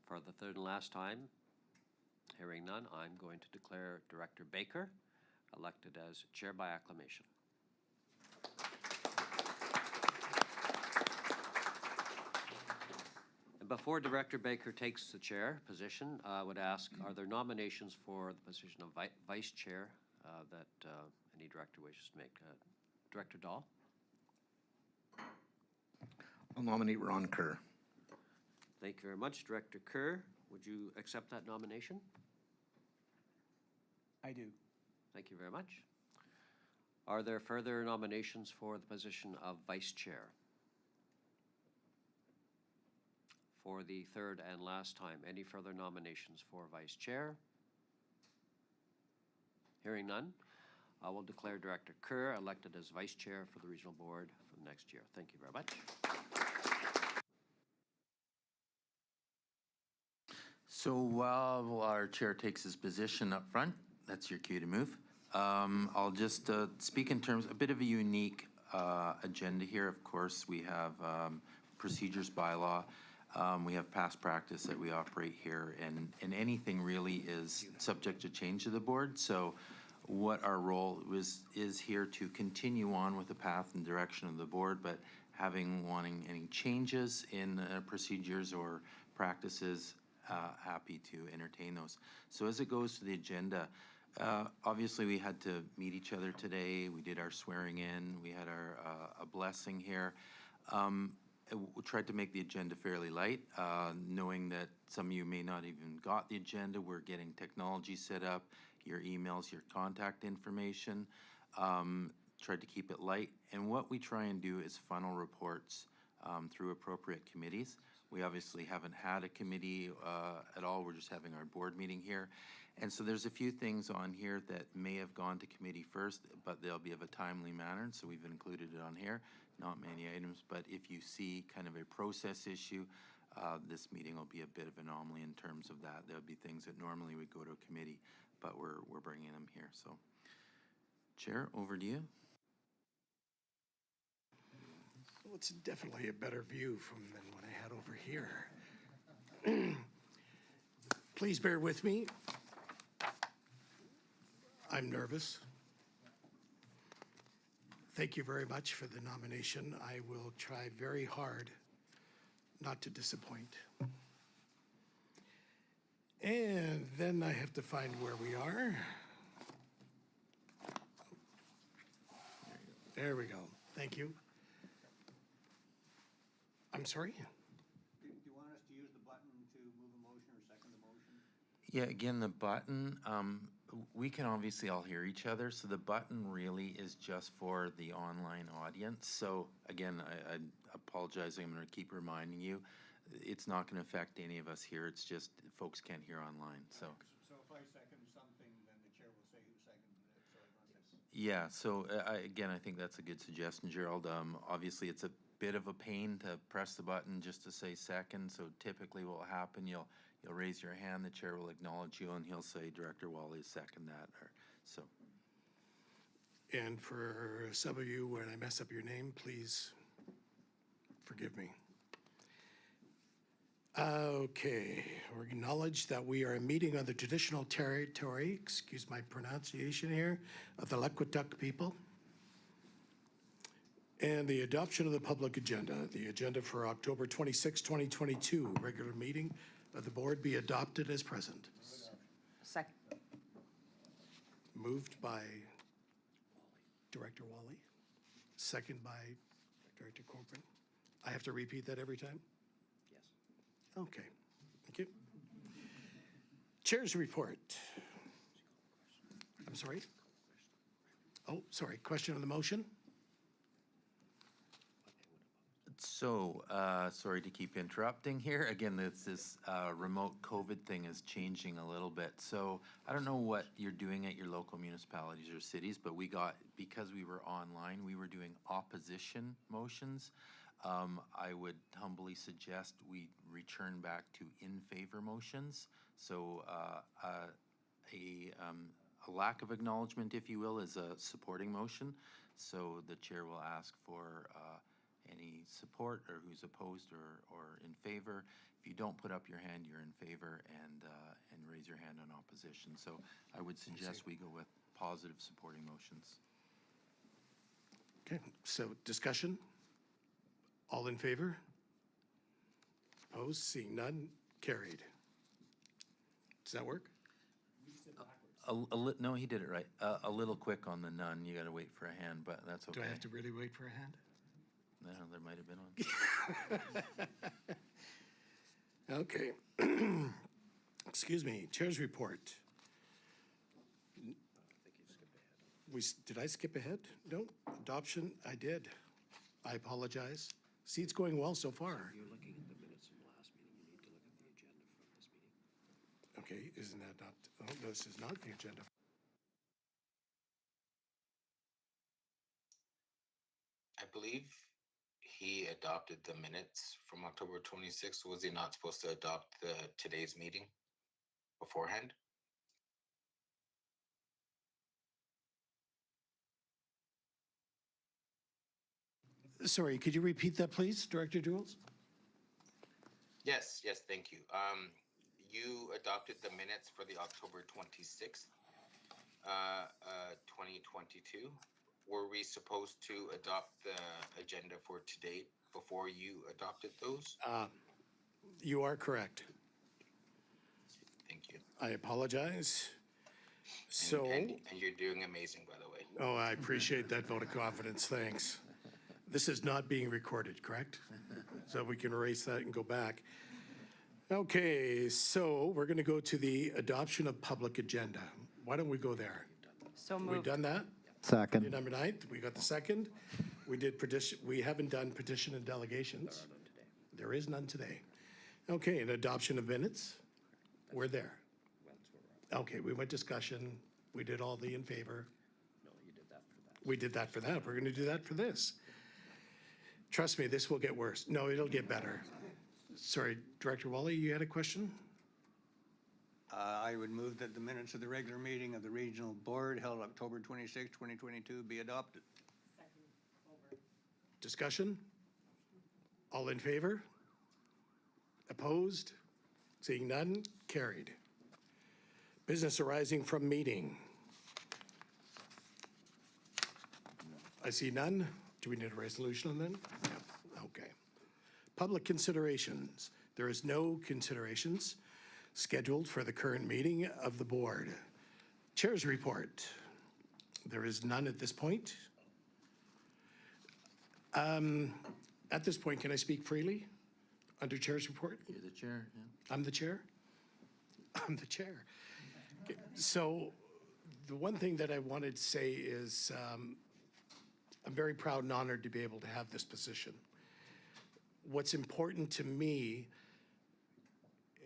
For the third and last time, hearing none, I'm going to declare Director Baker elected as chair by acclamation. And before Director Baker takes the chair position, I would ask, are there nominations for the position of vice chair that any director wishes to make? Director Dahl? I'll nominate Ron Kerr. Thank you very much. Director Kerr, would you accept that nomination? I do. Thank you very much. Are there further nominations for the position of vice chair? for the third and last time. Any further nominations for vice chair? Hearing none, I will declare Director Kerr elected as vice chair for the regional board for the next year. Thank you very much. So while our chair takes his position up front, that's your cue to move. I'll just speak in terms, a bit of a unique agenda here. Of course, we have procedures bylaw. We have past practice that we operate here, and anything really is subject to change to the board. So what our role is here to continue on with the path and direction of the board, but wanting any changes in procedures or practices, happy to entertain those. So as it goes to the agenda, obviously we had to meet each other today. We did our swearing in. We had our a blessing here. We tried to make the agenda fairly light, knowing that some of you may not even got the agenda. We're getting technology set up, your emails, your contact information. Tried to keep it light. And what we try and do is funnel reports through appropriate committees. We obviously haven't had a committee at all. We're just having our board meeting here. And so there's a few things on here that may have gone to committee first, but they'll be of a timely manner. So we've included it on here. Not many items, but if you see kind of a process issue, this meeting will be a bit of an anomaly in terms of that. There'll be things that normally would go to a committee, but we're bringing them here. So, Chair, over to you. Well, it's definitely a better view than what I had over here. Please bear with me. I'm nervous. Thank you very much for the nomination. I will try very hard not to disappoint. And then I have to find where we are. There we go. Thank you. I'm sorry? Do you want us to use the button to move a motion or second the motion? Yeah, again, the button, we can obviously all hear each other, so the button really is just for the online audience. So again, I apologize, I'm going to keep reminding you, it's not going to affect any of us here, it's just folks can't hear online, so. So if I second something, then the chair will say who seconded it, so everyone gets. Yeah, so again, I think that's a good suggestion, Gerald. Obviously, it's a bit of a pain to press the button just to say second, so typically what will happen, you'll raise your hand, the chair will acknowledge you, and he'll say, Director Wally, second that, or so. And for some of you, when I mess up your name, please forgive me. Okay, we acknowledge that we are meeting on the traditional territory, excuse my pronunciation here, of the Lekwittuk people. And the adoption of the public agenda. The agenda for October 26, 2022, regular meeting of the board be adopted as present. Second. Moved by Director Wally, second by Director Corcoran. I have to repeat that every time? Yes. Okay, thank you. Chair's report. I'm sorry? Oh, sorry, question on the motion? So, sorry to keep interrupting here. Again, this remote COVID thing is changing a little bit. So I don't know what you're doing at your local municipalities or cities, but because we were online, we were doing opposition motions. I would humbly suggest we return back to in favor motions. So a lack of acknowledgement, if you will, is a supporting motion. So the chair will ask for any support or who's opposed or in favor. If you don't put up your hand, you're in favor, and raise your hand on opposition. So I would suggest we go with positive supporting motions. Okay, so discussion? All in favor? Opposed? Seeing none? Carried. Does that work? No, he did it right. A little quick on the none. You got to wait for a hand, but that's okay. Do I have to really wait for a hand? No, there might have been one. Okay. Excuse me, Chair's report. Did I skip ahead? No, adoption, I did. I apologize. See, it's going well so far. You're looking at the minutes from last meeting. Okay, isn't that not, oh, this is not the agenda. I believe he adopted the minutes from October 26th. Was he not supposed to adopt today's meeting beforehand? Sorry, could you repeat that, please, Director Jules? Yes, thank you. You adopted the minutes for the October 26th, 2022. Were we supposed to adopt the agenda for today before you adopted those? You are correct. Thank you. I apologize. So, And you're doing amazing, by the way. oh, I appreciate that vote of confidence, thanks. This is not being recorded, correct? So we can erase that and go back. Okay, so we're gonna go to the adoption of public agenda. Why don't we go there? So We've moved. done that? Second. Number 9, we got the second. We did petition, we haven't done petition and delegations. There is none today. Okay, and adoption of minutes, we're there. Okay, we went discussion, we did all the in favor. No, you did that for that. We did that for that, we're gonna do that for this. Trust me, this will get worse. No, it'll get better. Sorry, Director Wally, you had a question? I would move that the minutes of the regular meeting of the regional board held October 26, 2022 be adopted. Discussion? All in favor? Opposed? Seeing none, carried. Business arising from meeting. I see none. Do we need a resolution on that? Yeah, okay. Public considerations. There is no considerations scheduled for the current meeting of the board. Chair's report. There is none at this point. At this point, can I speak freely under chair's report? You're the chair, yeah. I'm the chair? I'm the chair. Okay, so the one thing that I wanted to say is I'm very proud and honored to be able to have this position. What's important to me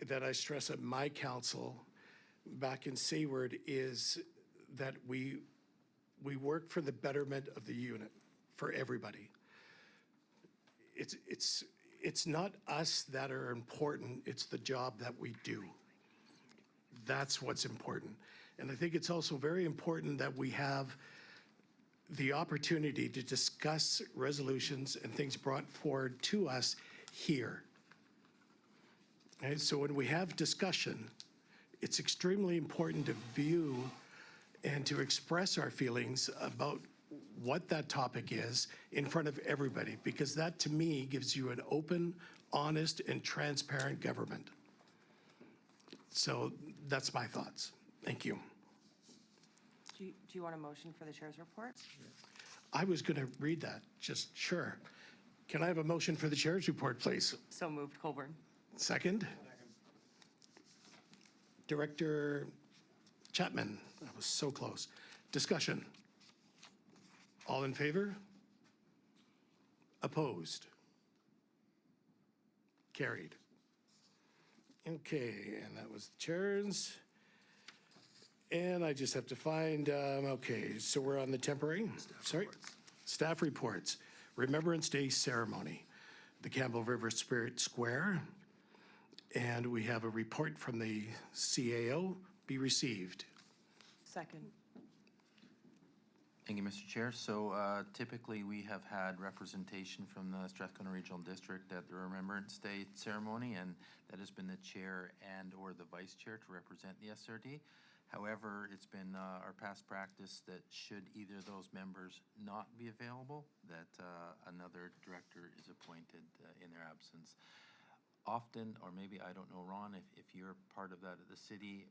that I stress at my council back in Sayward is that we work for the betterment of the unit, for everybody. It's not us that are important, it's the job that we do. That's what's important. And I think it's also very important that we have the opportunity to discuss resolutions and things brought forward to us here. And so when we have discussion, it's extremely important to view and to express our feelings about what that topic is in front of everybody, because that to me gives you an open, honest, and transparent government. So that's my thoughts. Thank you. Do you want a motion for the chair's report? I was going to read that, just sure. Can I have a motion for the chair's report, please? So moved, Colburn. Second? Director Chapman, that was so close. Discussion. All in favor? Opposed? Carried. Okay, and that was the chair's. And I just have to find, okay, so we're on the temporary, sorry? Staff reports. Remembrance Day ceremony, the Campbell River Spirit Square. And we have a report from the CAO be received. Second. Thank you, Mr. Chair. So typically, we have had representation from the Strathcona Regional District at the Remembrance Day ceremony, and that has been the chair and/or the vice chair to represent the SRD. However, it's been our past practice that should either of those members not be available, that another director is appointed in their absence. Often, or maybe, I don't know, Ron, if you're part of that at the city,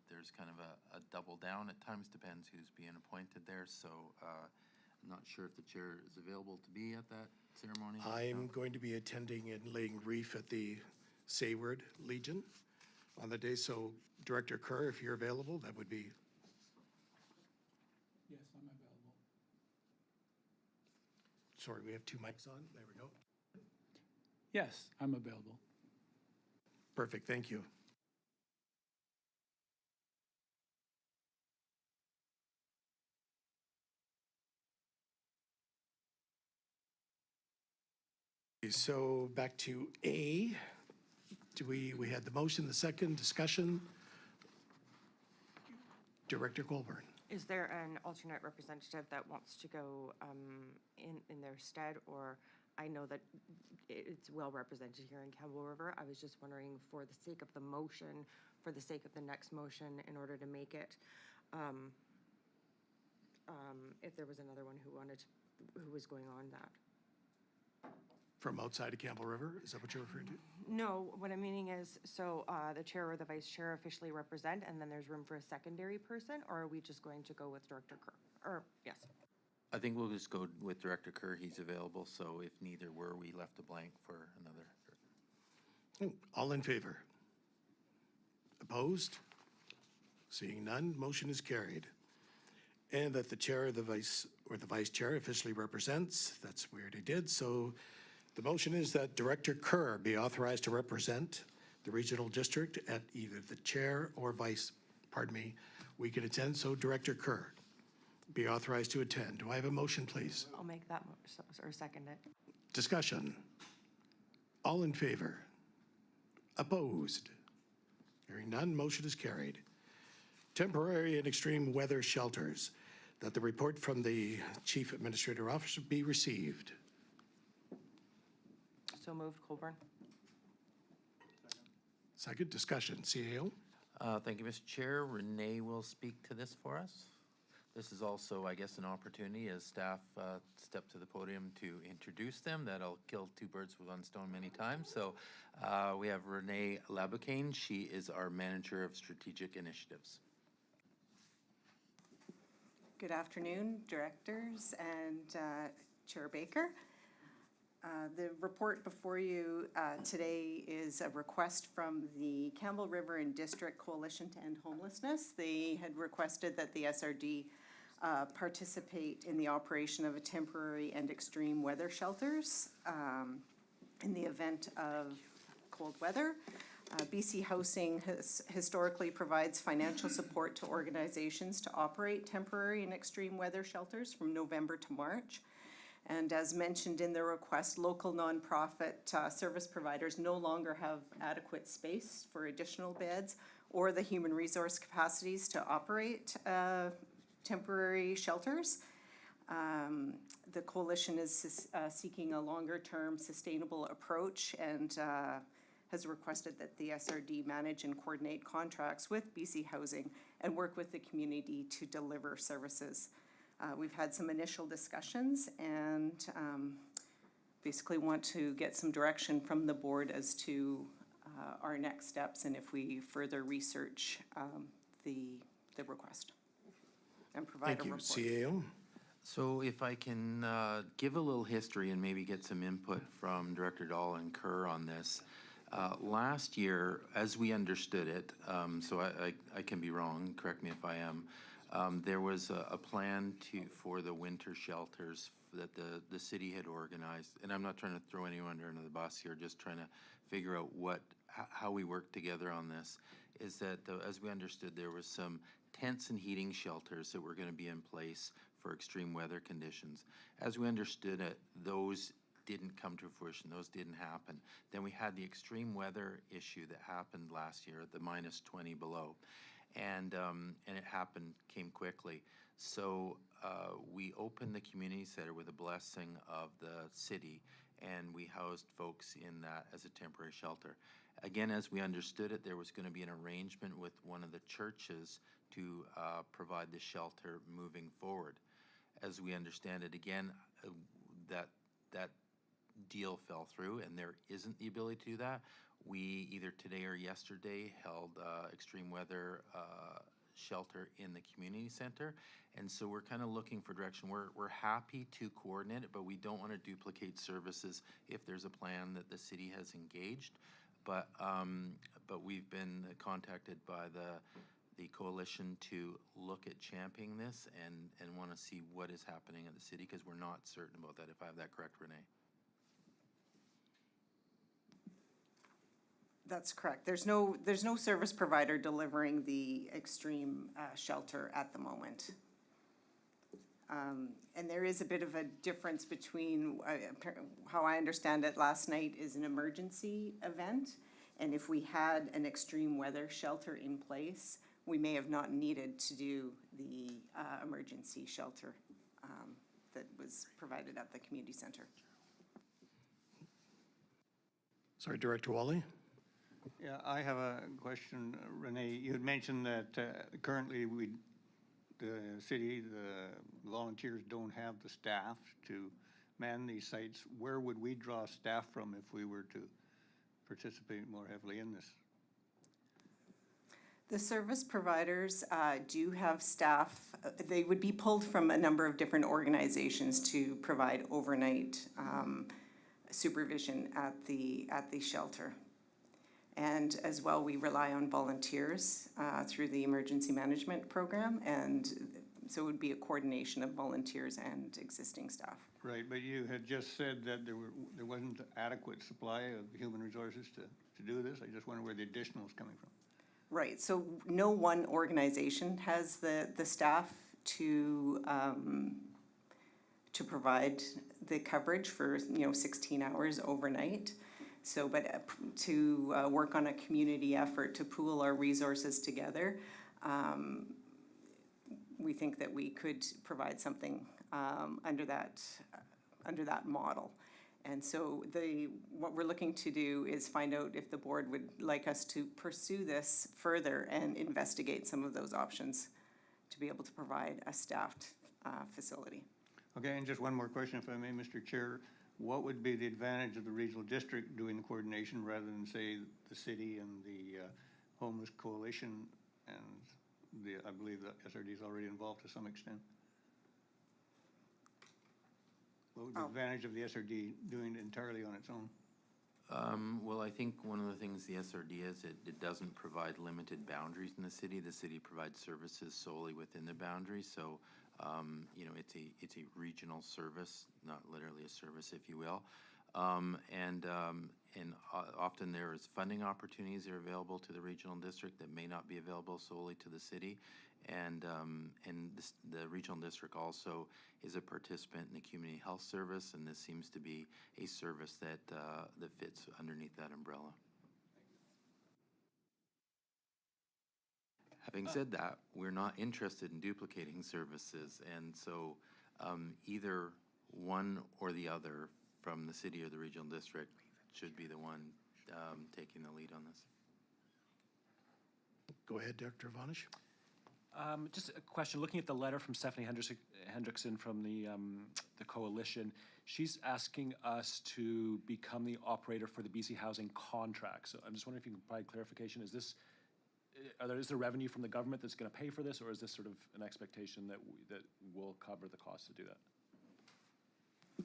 there's kind of a double down at times, depends who's being appointed there. So I'm not sure if the chair is available to be at that ceremony. I'm going to be attending and laying wreath at the Sayward Legion on the day. So Director Kerr, if you're available, that would be. Yes, I'm available. Sorry, we have two mics on. There we go. Yes, I'm available. Perfect, thank you. Okay, so back to A. We had the motion, the second discussion. Director Colburn. Is there an alternate representative that wants to go in their stead? Or I know that it's well represented here in Campbell River. I was just wondering, for the sake of the motion, for the sake of the next motion, in order to make it, if there was another one who was going on that. From outside of Campbell River, is that what you're referring to? No, what I'm meaning is, so the chair or the vice chair officially represent, and then there's room for a secondary person, or are we just going to go with Director Kerr? Or, yes. I think we'll just go with Director Kerr. He's available, so if neither were, we left a blank for another. All in favor? Opposed? Seeing none, motion is carried. And that the chair or the vice chair officially represents, that's weird he did, so the motion is that Director Kerr be authorized to represent the regional district at either the chair or vice, we can attend, so Director Kerr be authorized to attend. Do I have a motion, please? I'll make that or second it. Discussion. All in favor? Opposed? Hearing none, motion is carried. Temporary and extreme weather shelters, that the report from the Chief Administrator Officer be received. So moved, Colburn. Second, discussion. CAO? Thank you, Mr. Chair. Renee will speak to this for us. This is also, I guess, an opportunity as staff step to the podium to introduce them. That'll kill two birds with one stone many times. So we have Renee Laboucaine. She is our Manager of Strategic Initiatives. Good afternoon, directors and Chair Baker. The report before you today is a request from the Campbell River and District Coalition to End Homelessness. They had requested that the SRD participate in the operation of a temporary and extreme weather shelters in the event of cold weather. BC Housing historically provides financial support to organizations to operate temporary and extreme weather shelters from November to March. And as mentioned in the request, local nonprofit service providers no longer have adequate space for additional beds or the human resource capacities to operate temporary shelters. The coalition is seeking a longer-term sustainable approach and has requested that the SRD manage and coordinate contracts with BC Housing and work with the community to deliver services. We've had some initial discussions and basically want to get some direction from the board as to our next steps and if we further research the request and provide a report. Thank you. CAO? So if I can give a little history and maybe get some input from Director Dahl and Kerr on this. Last year, as we understood it, so I can be wrong, correct me if I am, there was a plan for the winter shelters that the city had organized. And I'm not trying to throw anyone under the bus here, just trying to figure out how we work together on this. Is that, as we understood, there was some tents and heating shelters that were going to be in place for extreme weather conditions. As we understood it, those didn't come to fruition. Those didn't happen. Then we had the extreme weather issue that happened last year at the -20 below. And it came quickly. So we opened the community center with a blessing of the city, and we housed folks in that as a temporary shelter. Again, as we understood it, there was going to be an arrangement with one of the churches to provide the shelter moving forward. As we understand it, again, that deal fell through, and there isn't the ability to do that. We either today or yesterday held extreme weather shelter in the community center, and so we're kind of looking for direction. We're happy to coordinate it, but we don't want to duplicate services if there's a plan that the city has engaged. But we've been contacted by the coalition to look at championing this and want to see what is happening at the city, because we're not certain about that, if I have that correct, Renee. That's correct. There's no service provider delivering the extreme shelter at the moment. And there is a bit of a difference between, how I understand it, last night is an emergency event. And if we had an extreme weather shelter in place, we may have not needed to do the emergency shelter that was provided at the community center. Sorry, Director Wally? Yeah, I have a question, Renee. You had mentioned that currently the city, the volunteers don't have the staff to man these sites. Where would we draw staff from if we were to participate more heavily in this? The service providers do have staff. They would be pulled from a number of different organizations to provide overnight supervision at the shelter. And as well, we rely on volunteers through the emergency management program. And so it would be a coordination of volunteers and existing staff. Right, but you had just said that there wasn't adequate supply of human resources to do this. I just wonder where the additional is coming from. Right, so no one organization has the staff to provide the coverage for 16 hours overnight. So, but to work on a community effort to pool our resources together, we think that we could provide something under that model. And so what we're looking to do is find out if the board would like us to pursue this further and investigate some of those options to be able to provide a staffed facility. Okay, and just one more question, if I may, Mr. Chair. What would be the advantage of the regional district doing the coordination rather than, say, the city and the homeless coalition? And I believe the SRD is already involved to some extent. What would be the advantage of the SRD doing it entirely on its own? Well, I think one of the things the SRD is, it doesn't provide limited boundaries in the city. The city provides services solely within the boundaries. So, it's a regional service, not literally a service, if you will. And often there is funding opportunities that are available to the regional district that may not be available solely to the city. And the regional district also is a participant in the community health service, and this seems to be a service that fits underneath that umbrella. Having said that, we're not interested in duplicating services, and so either one or the other from the city or the regional district should be the one taking the lead on this. Go ahead, Dr. Vanish. Just a question, looking at the letter from Stephanie Hendrickson from the coalition, she's asking us to become the operator for the BC Housing contract. So I'm just wondering if you can provide clarification. Is there revenue from the government that's going to pay for this, or is this sort of an expectation that we'll cover the cost to do that?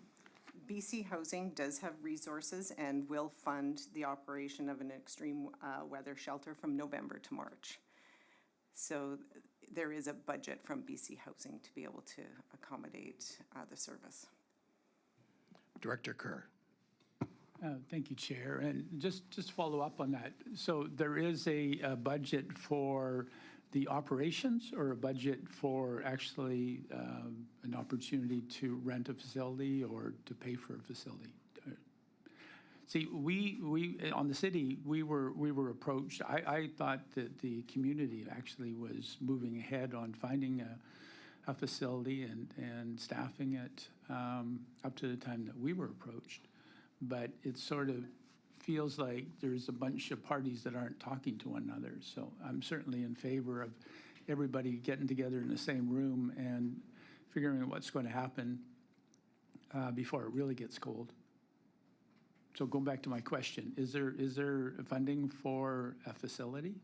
BC Housing does have resources and will fund the operation of an extreme weather shelter from November to March. So there is a budget from BC Housing to be able to accommodate the service. Director Kerr. Thank you, Chair. And just follow up on that. So there is a budget for the operations, or a budget for actually an opportunity to rent a facility or to pay for a facility? See, we on the city, we were approached. I thought that the community actually was moving ahead on finding a facility and staffing it up to the time that we were approached. But it sort of feels like there's a bunch of parties that aren't talking to one another. So I'm certainly in favor of everybody getting together in the same room and figuring out what's going to happen before it really gets cold. So going back to my question, is there funding for a facility?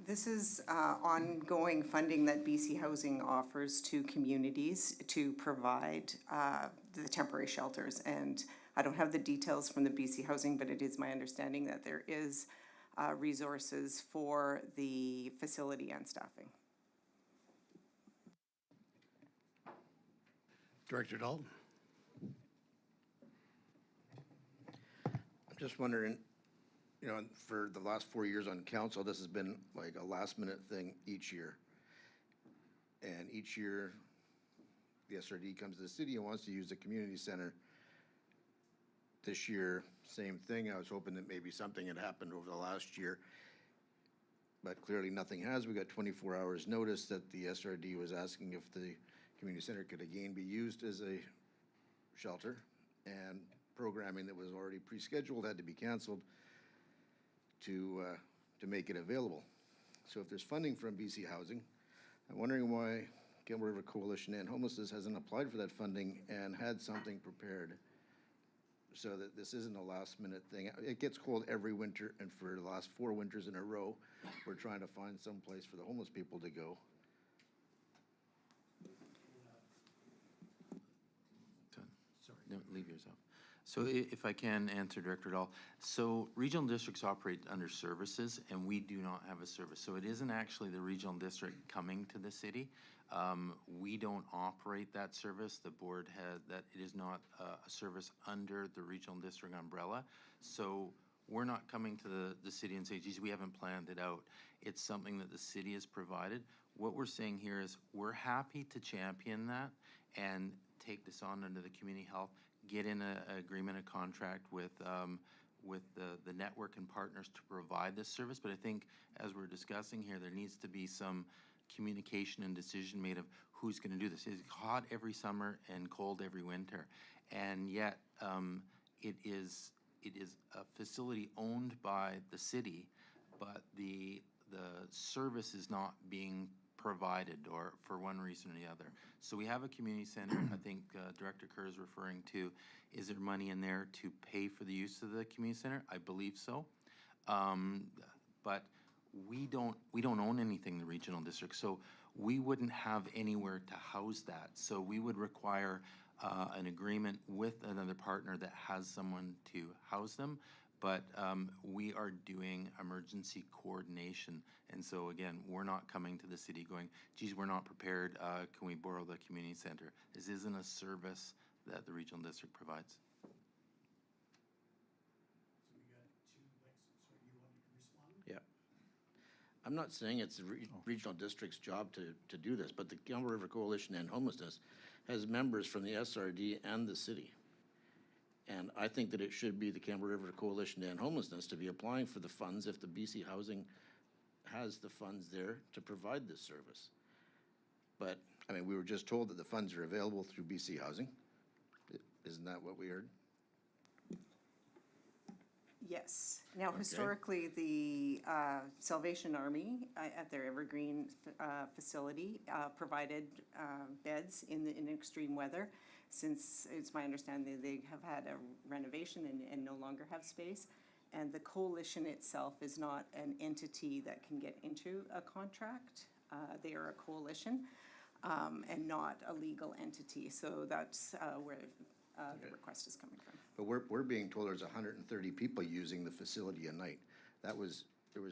This is ongoing funding that BC Housing offers to communities to provide the temporary shelters. And I don't have the details from the BC Housing, but it is my understanding that there is resources for the facility and staffing. Director Dalton. I'm just wondering, for the last 4 years on council, this has been like a last minute thing each year. And each year, the SRD comes to the city and wants to use the community center. This year, same thing. I was hoping that maybe something had happened over the last year, but clearly nothing has. We got 24 hours notice that the SRD was asking if the community center could again be used as a shelter, and programming that was already pre-scheduled had to be canceled to make it available. So if there's funding from BC Housing, I'm wondering why Campbell River Coalition and Homelessness hasn't applied for that funding and had something prepared so that this isn't a last minute thing. It gets cold every winter, and for the last 4 winters in a row, we're trying to find some place for the homeless people to go. No, leave yours up. So if I can answer, Director Dahl. So regional districts operate under services, and we do not have a service. So it isn't actually the regional district coming to the city. We don't operate that service. The board has, that it is not a service under the regional district umbrella. So we're not coming to the city and say, geez, we haven't planned it out. It's something that the city has provided. What we're saying here is we're happy to champion that and take this on under the community health, get in an agreement, a contract with the network and partners to provide this service. But I think as we're discussing here, there needs to be some communication and decision made of who's going to do this. It's hot every summer and cold every winter, and yet it is a facility owned by the city, but the service is not being provided, or for one reason or the other. So we have a community center. I think Director Kerr is referring to, is there money in there to pay for the use of the community center? I believe so. But we don't own anything in the regional district, so we wouldn't have anywhere to house that. So we would require an agreement with another partner that has someone to house them. But we are doing emergency coordination. And so again, we're not coming to the city going, geez, we're not prepared, can we borrow the community center? This isn't a service that the regional district provides. Yeah. I'm not saying it's the regional district's job to do this, but the Campbell River Coalition and Homelessness has members from the SRD and the city. And I think that it should be the Campbell River Coalition and Homelessness to be applying for the funds if the BC Housing has the funds there to provide this service. But, I mean, we were just told that the funds are available through BC Housing. Isn't that what we heard? Yes. Now, historically, the Salvation Army at their Evergreen facility provided beds in extreme weather. Since it's my understanding they have had a renovation and no longer have space. And the coalition itself is not an entity that can get into a contract. They are a coalition and not a legal entity. So that's where the request is coming from. But we're being told there's 130 people using the facility a night. There was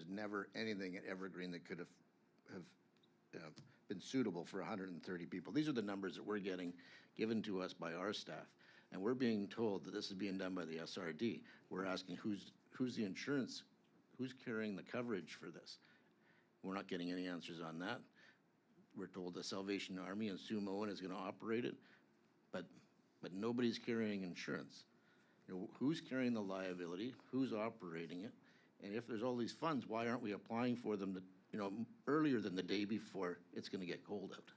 never anything at Evergreen that could have been suitable for 130 people. These are the numbers that we're getting given to us by our staff. And we're being told that this is being done by the SRD. We're asking who's the insurance, who's carrying the coverage for this? We're not getting any answers on that. We're told the Salvation Army and Sue Moen is going to operate it, but nobody's carrying insurance. You know, who's carrying the liability? Who's operating it? And if there's all these funds, why aren't we applying for them earlier than the day before it's going to get cold out?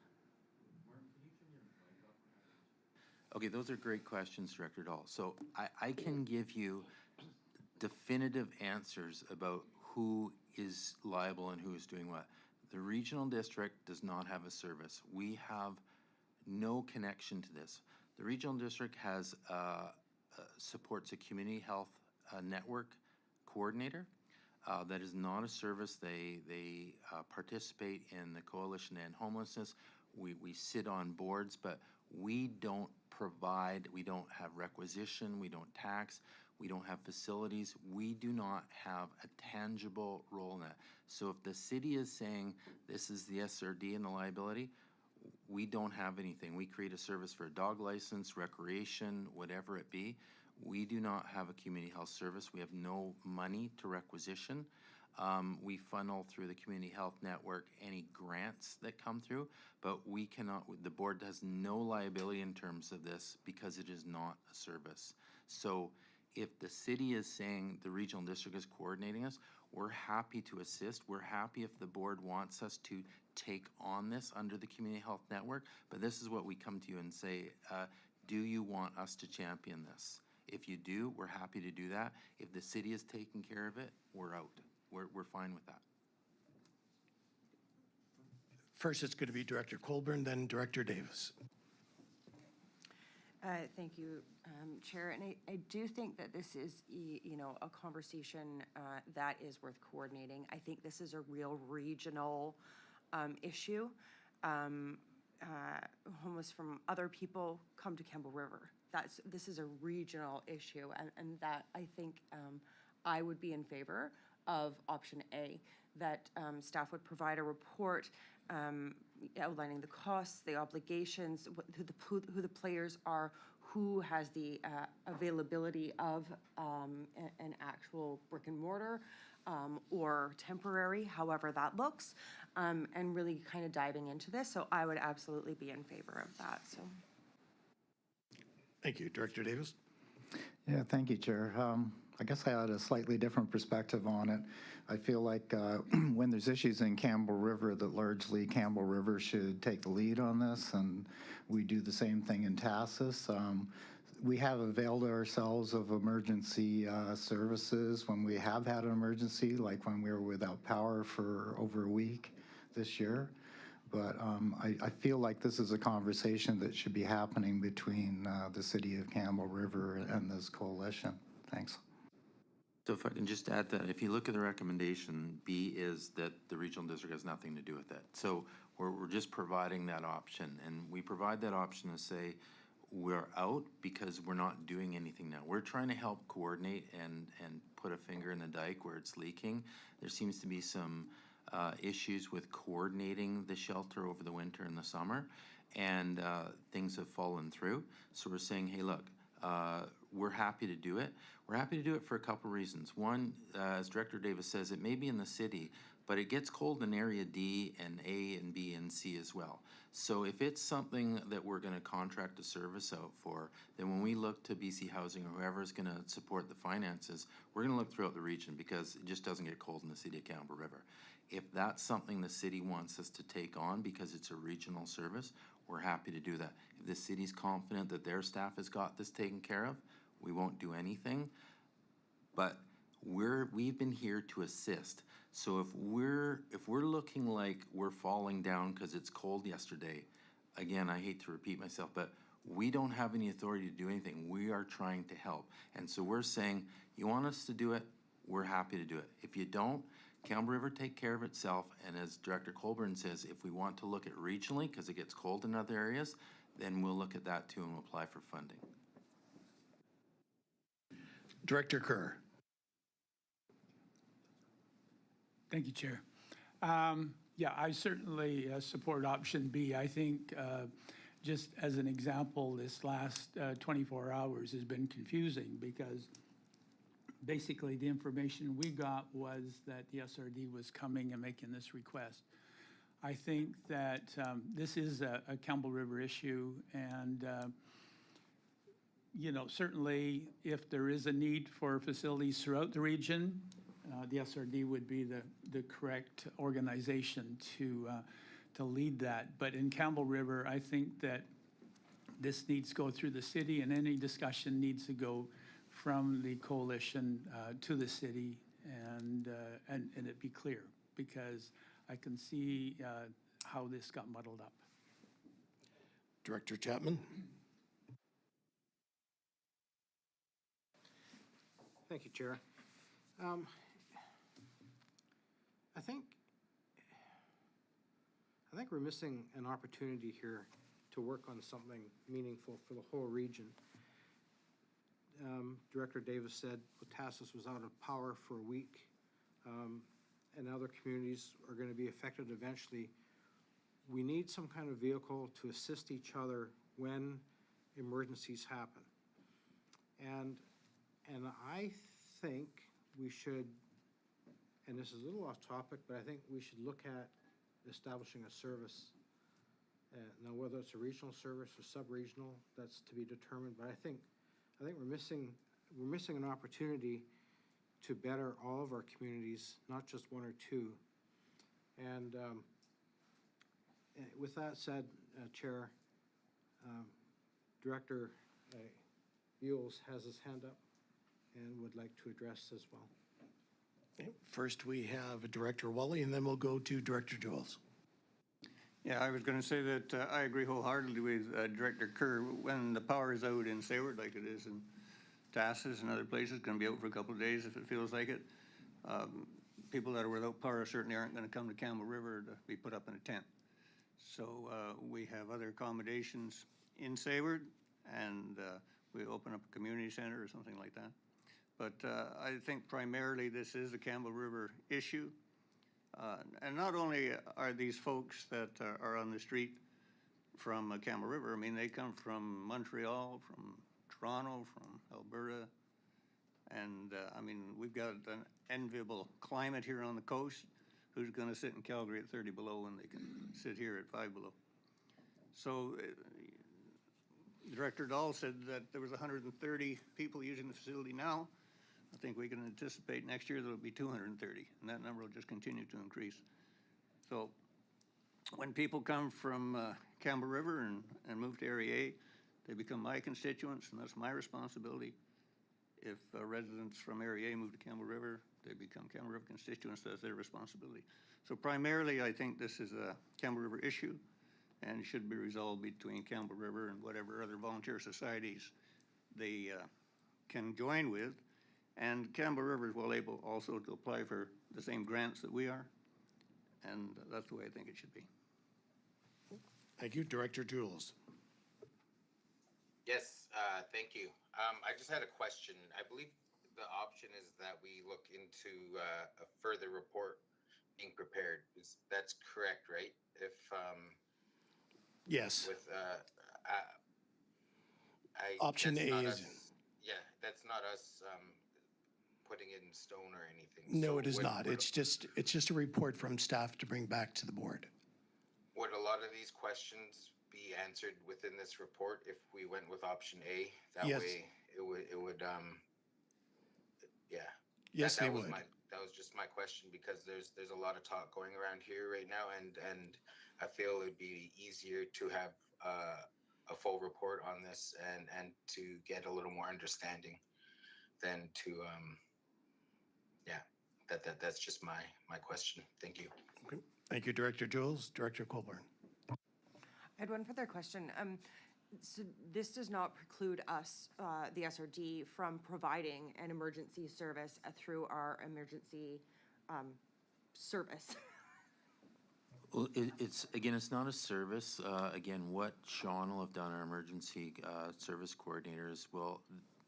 Okay, those are great questions, Director Dahl. So I can give you definitive answers about who is liable and who is doing what. The regional district does not have a service. We have no connection to this. The regional district has supports a community health network coordinator. That is not a service. They participate in the Coalition and Homelessness. We sit on boards, but we don't provide, we don't have requisition, we don't tax, we don't have facilities. We do not have a tangible role in that. So if the city is saying this is the SRD and the liability, we don't have anything. We create a service for a dog license, recreation, whatever it be. We do not have a community health service. We have no money to requisition. We funnel through the Community Health Network any grants that come through, but we cannot, the board has no liability in terms of this because it is not a service. So if the city is saying the regional district is coordinating us, we're happy to assist. We're happy if the board wants us to take on this under the Community Health Network, but this is what we come to you and say, do you want us to champion this? If you do, we're happy to do that. If the city is taking care of it, we're out. We're fine with that. First, it's going to be Director Colburn, then Director Davis. Thank you, Chair. And I do think that this is, a conversation that is worth coordinating. I think this is a real regional issue. Homeless from other people come to Campbell River. This is a regional issue, and that I think I would be in favor of option A, that staff would provide a report outlining the costs, the obligations, who the players are, who has the availability of an actual brick and mortar or temporary, however that looks, and really kind of diving into this. So I would absolutely be in favor of that. So. Thank you. Director Davis? Yeah, thank you, Chair. I guess I had a slightly different perspective on it. I feel like when there's issues in Campbell River, that largely Campbell River should take the lead on this, and we do the same thing in Tassus. We have availed ourselves of emergency services when we have had an emergency, like when we were without power for over a week this year. But I feel like this is a conversation that should be happening between the city of Campbell River and this coalition. Thanks. So if I can just add that, if you look at the recommendation, B is that the regional district has nothing to do with it. So we're just providing that option, and we provide that option to say we're out because we're not doing anything now. We're trying to help coordinate and put a finger in the dike where it's leaking. There seems to be some issues with coordinating the shelter over the winter and the summer, and things have fallen through. So we're saying, hey, look, we're happy to do it. We're happy to do it for a couple reasons. One, as Director Davis says, it may be in the city, but it gets cold in Area D and A and B and C as well. So if it's something that we're going to contract a service out for, then when we look to BC Housing or whoever is going to support the finances, we're going to look throughout the region because it just doesn't get cold in the city of Campbell River. If that's something the city wants us to take on because it's a regional service, we're happy to do that. If the city's confident that their staff has got this taken care of, we won't do anything. But we've been here to assist. So if we're looking like we're falling down because it's cold yesterday, again, I hate to repeat myself, but we don't have any authority to do anything. We are trying to help. And so we're saying, you want us to do it, we're happy to do it. If you don't, Campbell River take care of itself, and as Director Colburn says, if we want to look at regionally, because it gets cold in other areas, then we'll look at that too and we'll apply for funding. Director Kerr. Thank you, Chair. Yeah, I certainly support option B. I think just as an example, this last 24 hours has been confusing because basically the information we got was that the SRD was coming and making this request. I think that this is a Campbell River issue, and certainly if there is a need for facilities throughout the region, the SRD would be the correct organization to lead that. But in Campbell River, I think that this needs to go through the city, and any discussion needs to go from the coalition to the city, and it be clear, because I can see how this got muddled up. Director Chapman. Thank you, Chair. I think we're missing an opportunity here to work on something meaningful for the whole region. Director Davis said Tassus was out of power for a week, and other communities are going to be affected eventually. We need some kind of vehicle to assist each other when emergencies happen. And I think we should, and this is a little off topic, but I think we should look at establishing a service. Now, whether it's a regional service or sub-regional, that's to be determined, but I think we're missing an opportunity to better all of our communities, not just one or two. And with that said, Chair, Director Buells has his hand up and would like to address as well. Okay, first, we have Director Wally, and then we'll go to Director Jules. Yeah, I was going to say that I agree wholeheartedly with Director Kerr. When the power is out in Sayward, like it is in Tasses and other places, going to be out for a couple of days if it feels like it. People that are without power certainly aren't going to come to Campbell River to be put up in a tent. So we have other accommodations in Sayward, and we open up a community center or something like that. But I think primarily this is a Campbell River issue. And not only are these folks that are on the street from Campbell River, I mean, they come from Montreal, from Toronto, from Alberta. And I mean, we've got an enviable climate here on the coast. Who's going to sit in Calgary at 30 below when they can sit here at 5 below? So Director Dahl said that there was 130 people using the facility now. I think we can anticipate next year there'll be 230, and that number will just continue to increase. So when people come from Campbell River and move to Area A, they become my constituents, and that's my responsibility. If residents from Area A move to Campbell River, they become Campbell River constituents. That's their responsibility. So primarily, I think this is a Campbell River issue and should be resolved between Campbell River and whatever other volunteer societies they can join with. And Campbell River is well able also to apply for the same grants that we are. And that's the way I think it should be. Thank you. Director Jules. Yes, thank you. I just had a question. I believe the option is that we look into a further report being prepared. That's correct, right? If Yes. with Option that's A not is. us, yeah, that's not us putting it in stone or anything. No, So it is not. It's just a report from staff to bring back to the board. Would a lot of these questions be answered within this report if we went with option A? That Yes. way it would yeah. Yes, that they was would. That was just my question, because there's a lot of talk going around here right now, and I feel it'd be easier to have a full report on this and to get a little more understanding than to yeah. That's just my question. Thank you. Okay. Thank you, Director Jules. Director Colburn. I had one further question. So this does not preclude us, the SRD, from providing an emergency service through our emergency service. Well, it's not a service. Again, what Sean will have done, our emergency service coordinators,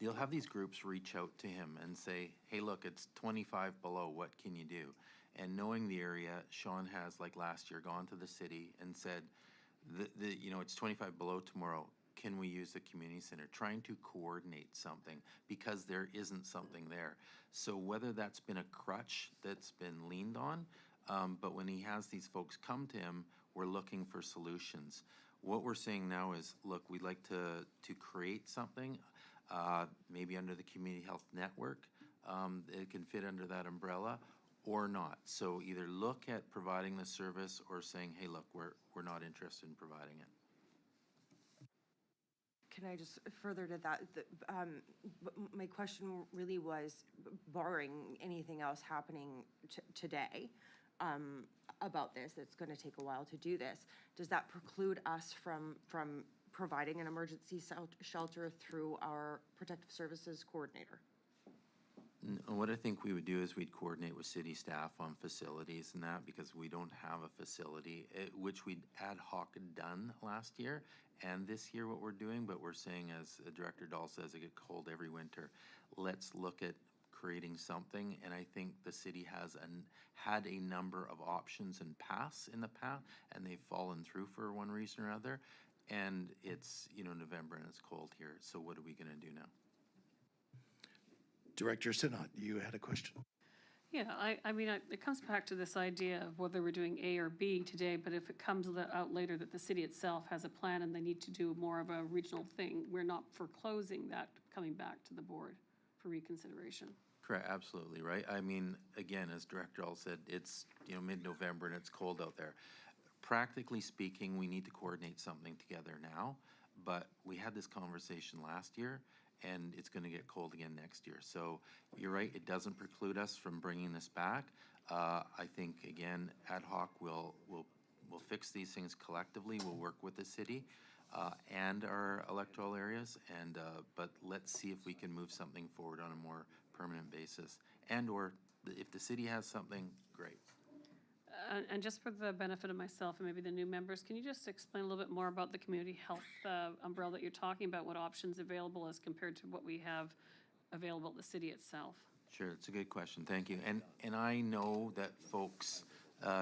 they'll have these groups reach out to him and say, hey, look, it's 25 below, what can you do? And knowing the area, Sean has, like last year, gone to the city and said, it's 25 below tomorrow. Can we use the community center? Trying to coordinate something because there isn't something there. So whether that's been a crutch that's been leaned on, but when he has these folks come to him, we're looking for solutions. What we're saying now is, look, we'd like to create something, maybe under the community health network. It can fit under that umbrella or not. So either look at providing the service or saying, hey, look, we're not interested in providing it. Can I just further to that? My question really was, barring anything else happening today about this, it's going to take a while to do this. Does that preclude us from providing an emergency shelter through our protective services coordinator? What I think we would do is we'd coordinate with city staff on facilities and that, because we don't have a facility, which we'd ad hoc done last year and this year what we're doing, but we're saying, as Director Dahl says, it gets cold every winter. Let's look at creating something, and I think the city has had a number of options in the past, and they've fallen through for one reason or other, and it's, November and it's cold here, so what are we gonna do now? Director Sinot, you had a question. Yeah, I mean, it comes back to this idea of whether we're doing A or B today, but if it comes out later that the city itself has a plan and they need to do more of a regional thing, we're not foreclosing that coming back to the board for reconsideration. Correct, absolutely, right? I mean, again, as Director All said, it's, mid-November and it's cold out there. Practically speaking, we need to coordinate something together now, but we had this conversation last year, and it's going to get cold again next year. So you're right, it doesn't preclude us from bringing this back. I think, again, ad hoc will fix these things collectively. We'll work with the city and our electoral areas, and but let's see if we can move something forward on a more permanent basis. And or if the city has something, great. And just for the benefit of myself and maybe the new members, can you just explain a little bit more about the community health umbrella that you're talking about, what options available as compared to what we have available at the city itself? Sure, it's a good question, thank you. And I know that folks,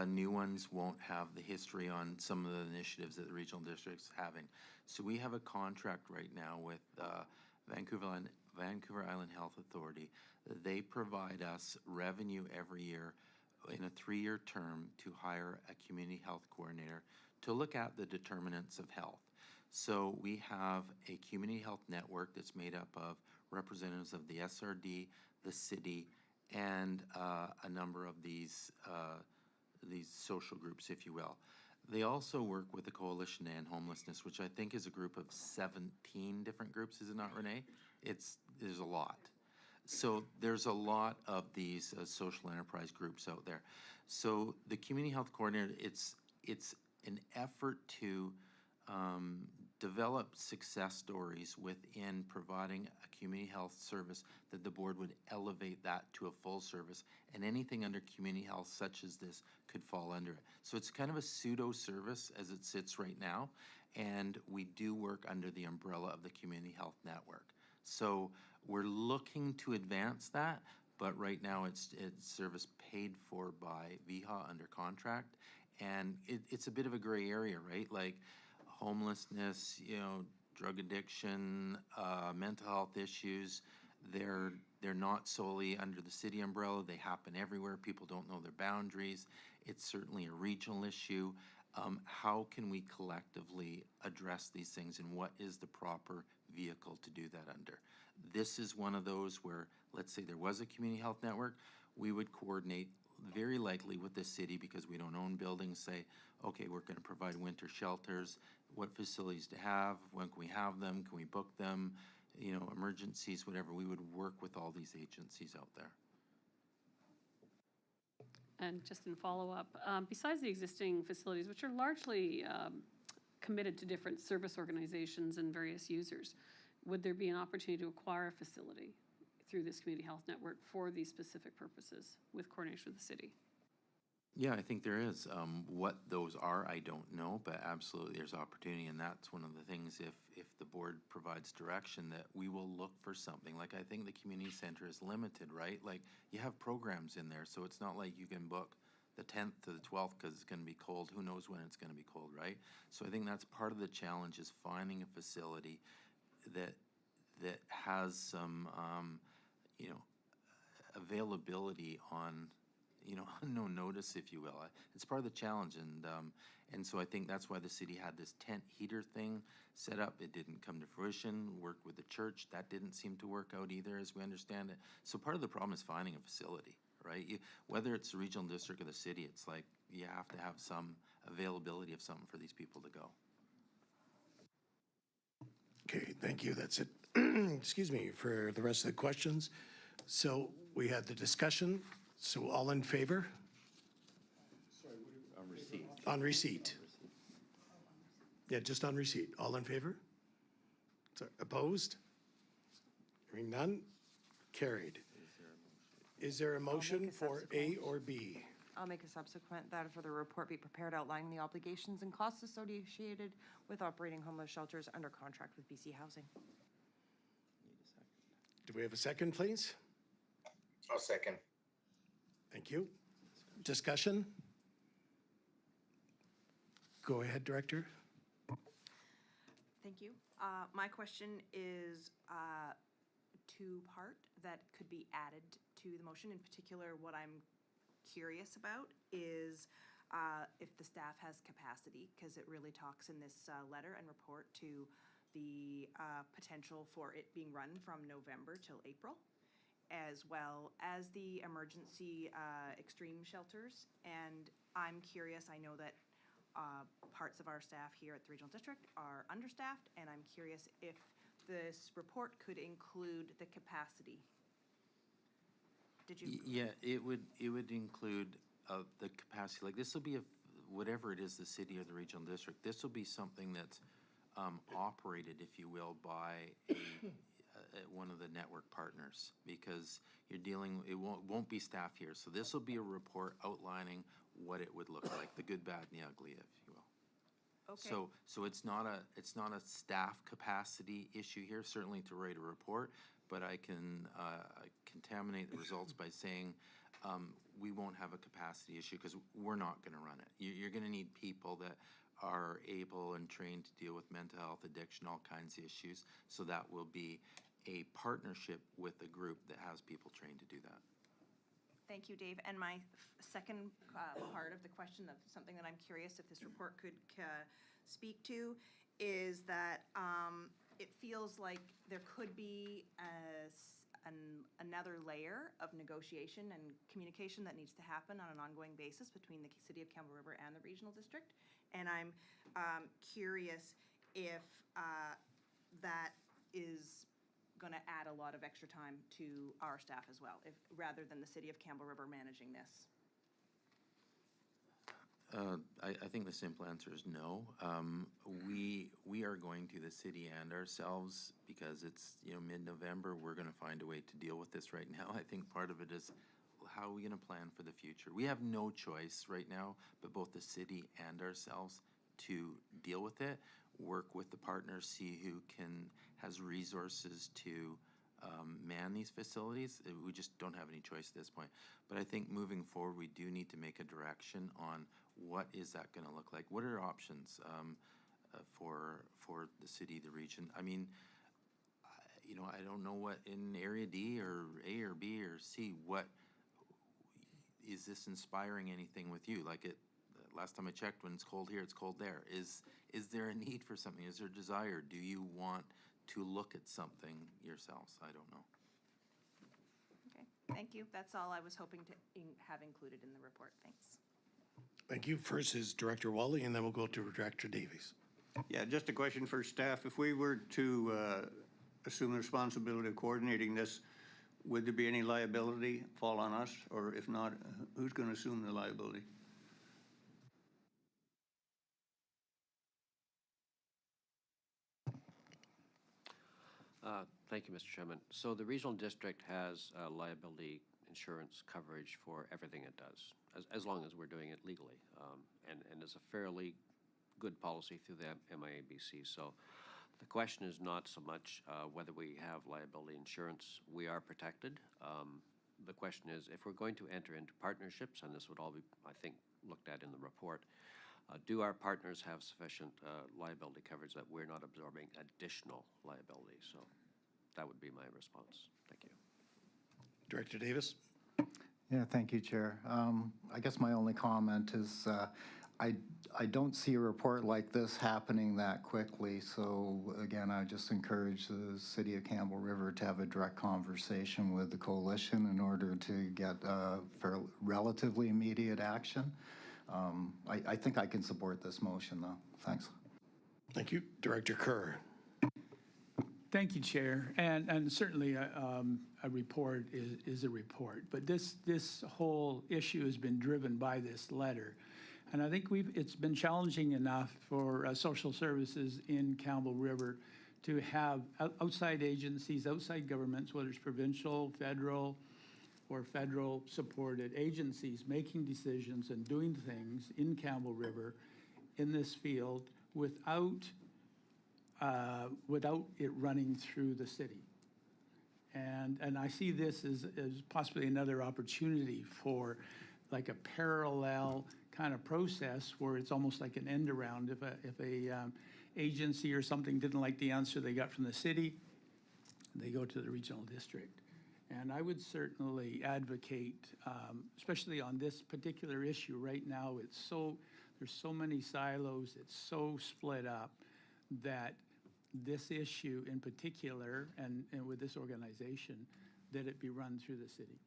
new ones won't have the history on some of the initiatives that the regional district's having. So we have a contract right now with Vancouver Island Health Authority. They provide us revenue every year in a 3-year term to hire a community health coordinator to look at the determinants of health. So we have a community health network that's made up of representatives of the SRD, the city, and a number of these social groups, if you will. They also work with the Coalition to End Homelessness, which I think is a group of 17 different groups, is it not, Renee? There's a lot. So there's a lot of these social enterprise groups out there. So the community health coordinator, it's an effort to develop success stories within providing a community health service that the board would elevate that to a full service, and anything under community health such as this could fall under it. So it's kind of a pseudo service as it sits right now, and we do work under the umbrella of the community health network. So we're looking to advance that, but right now it's service paid for by VHA under contract, and it's a bit of a gray area, right? Like homelessness, drug addiction, mental health issues, they're not solely under the city umbrella. They happen everywhere. People don't know their boundaries. It's certainly a regional issue. How can we collectively address these things, and what is the proper vehicle to do that under? This is one of those where, let's say there was a community health network, we would coordinate very likely with the city, because we don't own buildings, say, okay, we're going to provide winter shelters, what facilities to have, when can we have them, can we book them, emergencies, whatever. We would work with all these agencies out there. And just in follow-up, besides the existing facilities, which are largely committed to different service organizations and various users, would there be an opportunity to acquire a facility through this community health network for these specific purposes with coordination with the city? Yeah, I think there is. What those are, I don't know, but absolutely there's opportunity, and that's one of the things, if the board provides direction, that we will look for something. Like, I think the community center is limited, right? Like, you have programs in there, so it's not like you can book the 10th to the 12th because it's going to be cold. Who knows when it's going to be cold, right? So I think that's part of the challenge, is finding a facility that has some, availability on, no notice, if you will. It's part of the challenge, and so I think that's why the city had this tent heater thing set up. It didn't come to fruition. Worked with the church, that didn't seem to work out either, as we understand it. So part of the problem is finding a facility, right? Whether it's the regional district or the city, it's like you have to have some availability of something for these people to go. Okay, thank you. That's it. Excuse me for the rest of the questions. So we had the discussion. So all in favor? On receipt. On receipt. Yeah, just on receipt. All in favor? Sorry, opposed? Hearing none? Carried. Is there a motion for A or B? I'll make a subsequent that for the report be prepared outlining the obligations and costs associated with operating homeless shelters under contract with BC Housing. Do we have a second, please? I'll second. Thank you. Discussion? Go ahead, Director. Thank you. My question is two-part that could be added to the motion. In particular, what I'm curious about is if the staff has capacity, because it really talks in this letter and report to the potential for it being run from November till April, as well as the emergency extreme shelters. And I'm curious, I know that parts of our staff here at the Regional District are understaffed, and I'm curious if this report could include the capacity. Did you? Yeah, it would include the capacity, like this will be, whatever it is, the city or the regional district, this will be something that's operated, if you will, by one of the network partners, because you're dealing, it won't be staff here. So this will be a report outlining what it would look like, the good, bad, and the ugly, if you will. Okay. So it's not a staff capacity issue here, certainly to write a report, but I can contaminate the results by saying we won't have a capacity issue because we're not going to run it. You're going to need people that are able and trained to deal with mental health, addiction, all kinds of issues. So that will be a partnership with a group that has people trained to do that. Thank you, Dave. And my second part of the question, of something that I'm curious if this report could speak to, is that it feels like there could be another layer of negotiation and communication that needs to happen on an ongoing basis between the City of Campbell River and the Regional District. And I'm curious if that is going to add a lot of extra time to our staff as well, rather than the City of Campbell River managing this. I think the simple answer is no. We are going to, the city and ourselves, because it's mid-November, we're going to find a way to deal with this right now. I think part of it is how are we going to plan for the future? We have no choice right now, but both the city and ourselves to deal with it, work with the partners, see who has resources to man these facilities. We just don't have any choice at this point. But I think moving forward, we do need to make a direction on what is that going to look like. What are options for the city, the region? I mean, I don't know what in Area D or A or B or C, what is this inspiring anything with you? Like last time I checked, when it's cold here, it's cold there. Is there a need for something? Is there a desire? Do you want to look at something yourselves? I don't know. Okay, thank you. That's all I was hoping to have included in the report. Thanks. Thank you. First is Director Wally, and then we'll go to Director Davies. Yeah, just a question for staff. If we were to assume the responsibility of coordinating this, would there be any liability fall on us? Or if not, who's going to assume the liability? Thank you, Mr. Chairman. So the regional district has liability insurance coverage for everything it does, as long as we're doing it legally. And it's a fairly good policy through the MIABC. So the question is not so much whether we have liability insurance. We are protected. The question is, if we're going to enter into partnerships, and this would all be, I think, looked at in the report, do our partners have sufficient liability coverage that we're not absorbing additional liability? So that would be my response. Thank you. Director Davis. Yeah, thank you, Chair. I guess my only comment is I don't see a report like this happening that quickly. So again, I just encourage the City of Campbell River to have a direct conversation with the coalition in order to get relatively immediate action. I think I can support this motion, though. Thanks. Thank you. Director Kerr. Thank you, Chair. And certainly a report is a report. But this whole issue has been driven by this letter. And I think it's been challenging enough for social services in Campbell River to have outside agencies, outside governments, whether it's provincial, federal, or federal-supported agencies making decisions and doing things in Campbell River in this field without it running through the city. And I see this as possibly another opportunity for like a parallel kind of process where it's almost like an end around. If a agency or something didn't like the answer they got from the city, they go to the regional district. And I would certainly advocate, especially on this particular issue right now, there's so many silos, it's so split up, that this issue in particular, and with this organization, that it be run through the city.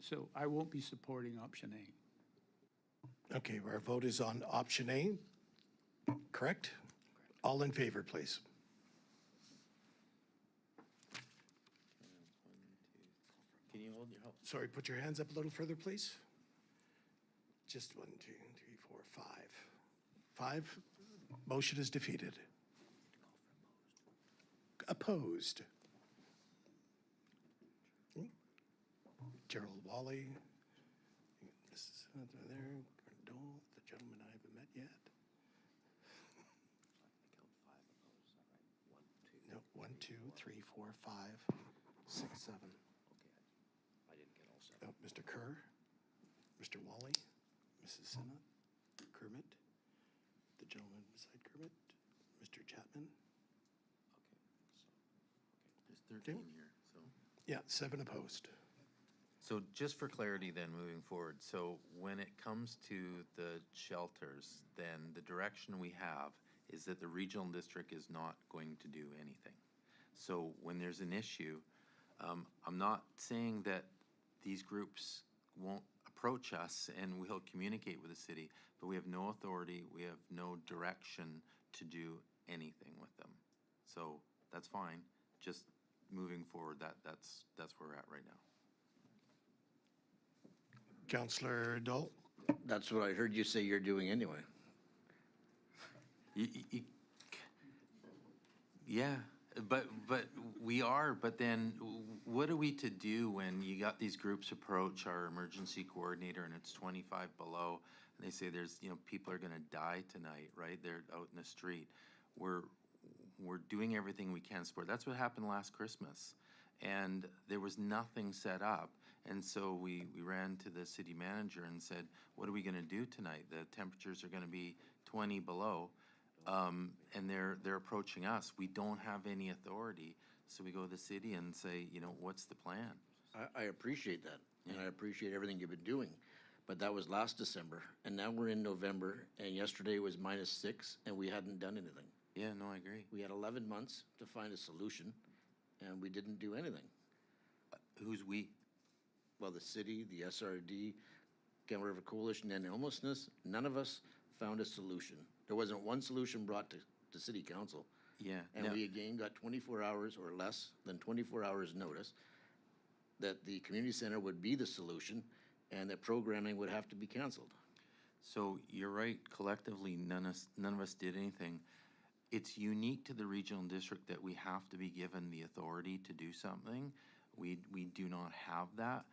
So I won't be supporting option A. Okay, our vote is on option A, correct? All in favor, please. Can you hold your help? Sorry, put your hands up a little further, please. Just 1, 2, 3, 4, 5. 5, motion is defeated. Opposed. Gerald Wally, Mrs. there, Gardol, the gentleman I haven't met yet. No, 1, 2, 3, 4, 5, 6, 7. I didn't get all seven. Oh, Mr. Kerr, Mr. Wally, Mrs. Sinna, Kermit, the gentleman beside Kermit, Mr. Chapman. There's 13 here, so. Yeah, 7 opposed. So just for clarity then, moving forward, so when it comes to the shelters, then the direction we have is that the regional district is not going to do anything. So when there's an issue, I'm not saying that these groups won't approach us and we'll communicate with the city, but we have no authority, we have no direction to do anything with them. So that's fine, just moving forward, that's where we're at right now. Councillor Dole? That's what I heard you say you're doing anyway. Yeah, but we are, but then what are we to do when you got these groups approach our emergency coordinator and it's 25 below and they say there's, people are gonna die tonight, right? They're out in the street. We're doing everything we can to support. That's what happened last Christmas. And there was nothing set up. And so we ran to the city manager and said, what are we gonna do tonight? The temperatures are gonna be 20 below. And they're approaching us. We don't have any authority. So we go to the city and say, what's the plan? I appreciate that, and I appreciate everything you've been doing. But that was last December, and now we're in November, and yesterday was -6, and we hadn't done anything. Yeah, no, I agree. We had 11 months to find a solution, and we didn't do anything. Who's we? Well, the city, the SRD, Campbell River Coalition, and homelessness, none of us found a solution. There wasn't one solution brought to city council. Yeah. And we again got 24 hours or less than 24 hours notice that the community center would be the solution and that programming would have to be canceled. So you're right, collectively, none of us did anything. It's unique to the regional district that we have to be given the authority to do something. We do not have that.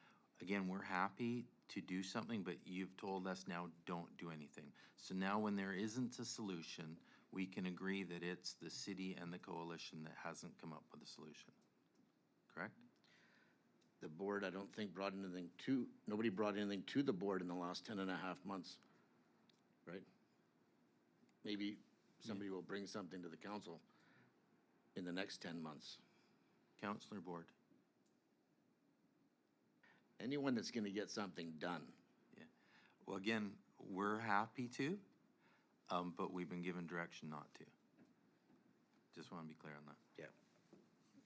Again, we're happy to do something, but you've told us now don't do anything. So now when there isn't a solution, we can agree that it's the city and the coalition that hasn't come up with a solution. Correct? The board, I don't think nobody brought anything to the board in the last 10 and a half months, right? Maybe somebody will bring something to the council in the next 10 months. Councillor Board. Anyone that's gonna get something done. Yeah. Well, again, we're happy to, but we've been given direction not to. Just want to be clear on that. Yeah.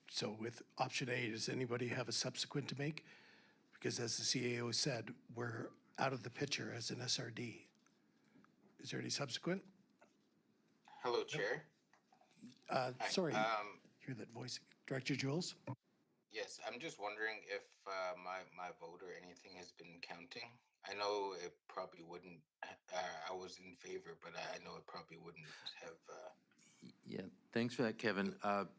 So with option A, does anybody have a subsequent to make? Because as the CAO said, we're out of the picture as an SRD. Is there any subsequent? Hello, Chair. Sorry, hear that voice. Director Jules? Yes, I'm just wondering if my vote or anything has been counting. I know it probably wouldn't, I was in favor, but I know it probably wouldn't have. Yeah, thanks for that, Kevin.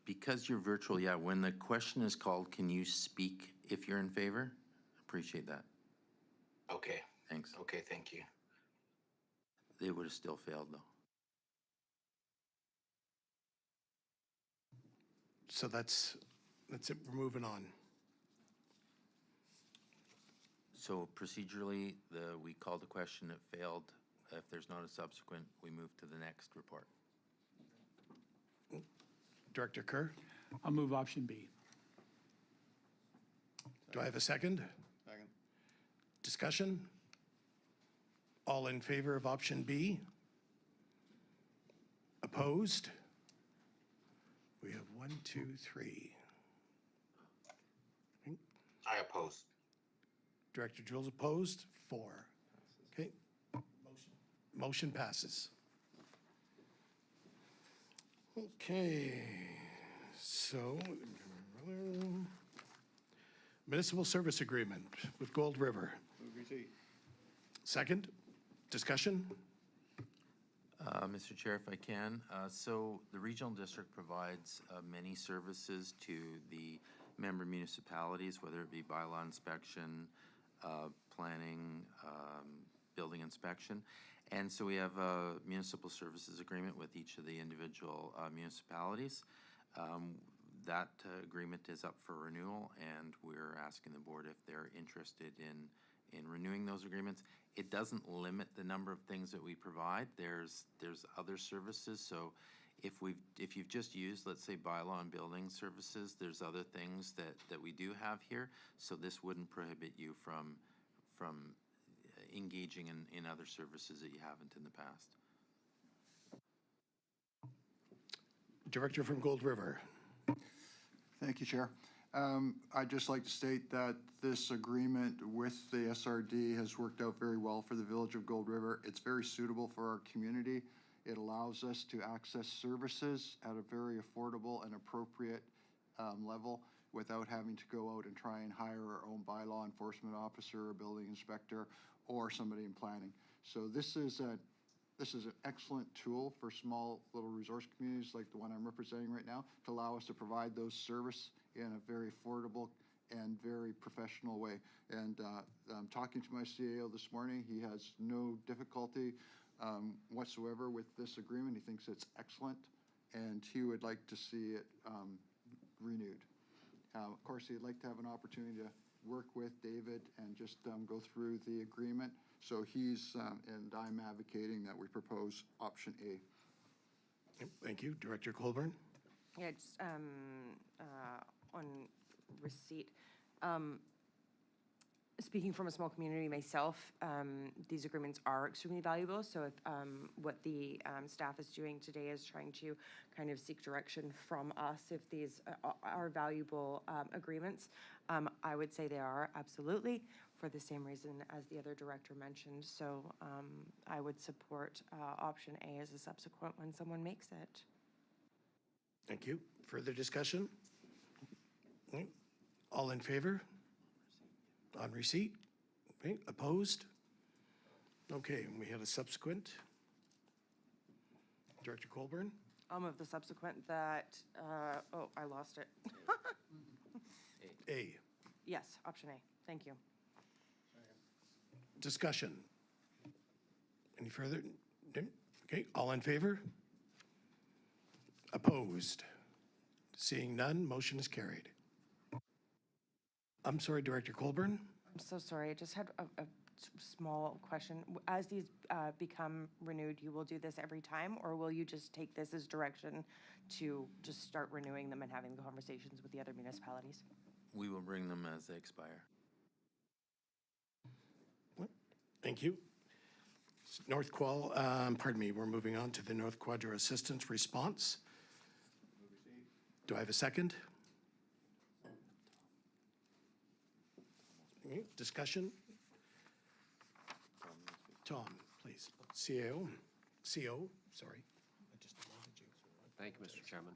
Because you're virtual, yeah, when the question is called, can you speak if you're in favor? Appreciate that. Okay. Thanks. Okay, thank you. They would have still failed, though. So that's it, we're moving on. So procedurally, we called the question, it failed. If there's not a subsequent, we move to the next report. Director Kerr? I'll move option B. Do I have a second? Second. Discussion? All in favor of option B? Opposed? We have 1, 2, 3. I oppose. Director Jules opposed, 4. Okay. Motion passes. Okay, so municipal service agreement with Gold River. Move receipt. Second, discussion? Mr. Chair, if I can, so the regional district provides many services to the member municipalities, whether it be bylaw inspection, planning, building inspection. And so we have a municipal services agreement with each of the individual municipalities. That agreement is up for renewal, and we're asking the board if they're interested in renewing those agreements. It doesn't limit the number of things that we provide. There's other services. So if you've just used, let's say, bylaw and building services, there's other things that we do have here. So this wouldn't prohibit you from engaging in other services that you haven't in the past. Director from Gold River. Thank you, Chair. I'd just like to state that this agreement with the SRD has worked out very well for the Village of Gold River. It's very suitable for our community. It allows us to access services at a very affordable and appropriate level without having to go out and try and hire our own bylaw enforcement officer or building inspector or somebody in planning. So this is an excellent tool for small little resource communities like the one I'm representing right now to allow us to provide those service in a very affordable and very professional way. And I'm talking to my CAO this morning. He has no difficulty whatsoever with this agreement. He thinks it's excellent, and he would like to see it renewed. Of course, he'd like to have an opportunity to work with David and just go through the agreement. So he's, and I'm advocating that we propose option A. Thank you. Director Colburn? Yeah, just on receipt. Speaking from a small community myself, these agreements are extremely valuable. So if what the staff is doing today is trying to kind of seek direction from us if these are valuable agreements, I would say they are absolutely, for the same reason as the other director mentioned. So I would support option A as a subsequent when someone makes it. Thank you. Further discussion? Okay. All in favor? On receipt? Okay. Opposed? Okay, we had a subsequent. Director Colburn? I'll move the subsequent that, oh, I lost it. A. Yes, option A. Thank you. Discussion? Any further? Okay, all in favor? Opposed? Seeing none, motion is carried. I'm sorry, Director Colburn? I'm so sorry. I just had a small question. As these become renewed, you will do this every time, or will you just take this as direction to just start renewing them and having the conversations with the other municipalities? We will bring them as they expire. Thank you. North Qual, pardon me, we're moving on to the North Quadra Assistance Response. Do I have a second? Okay, discussion? Tom, please. CO, sorry. Thank you, Mr. Chairman.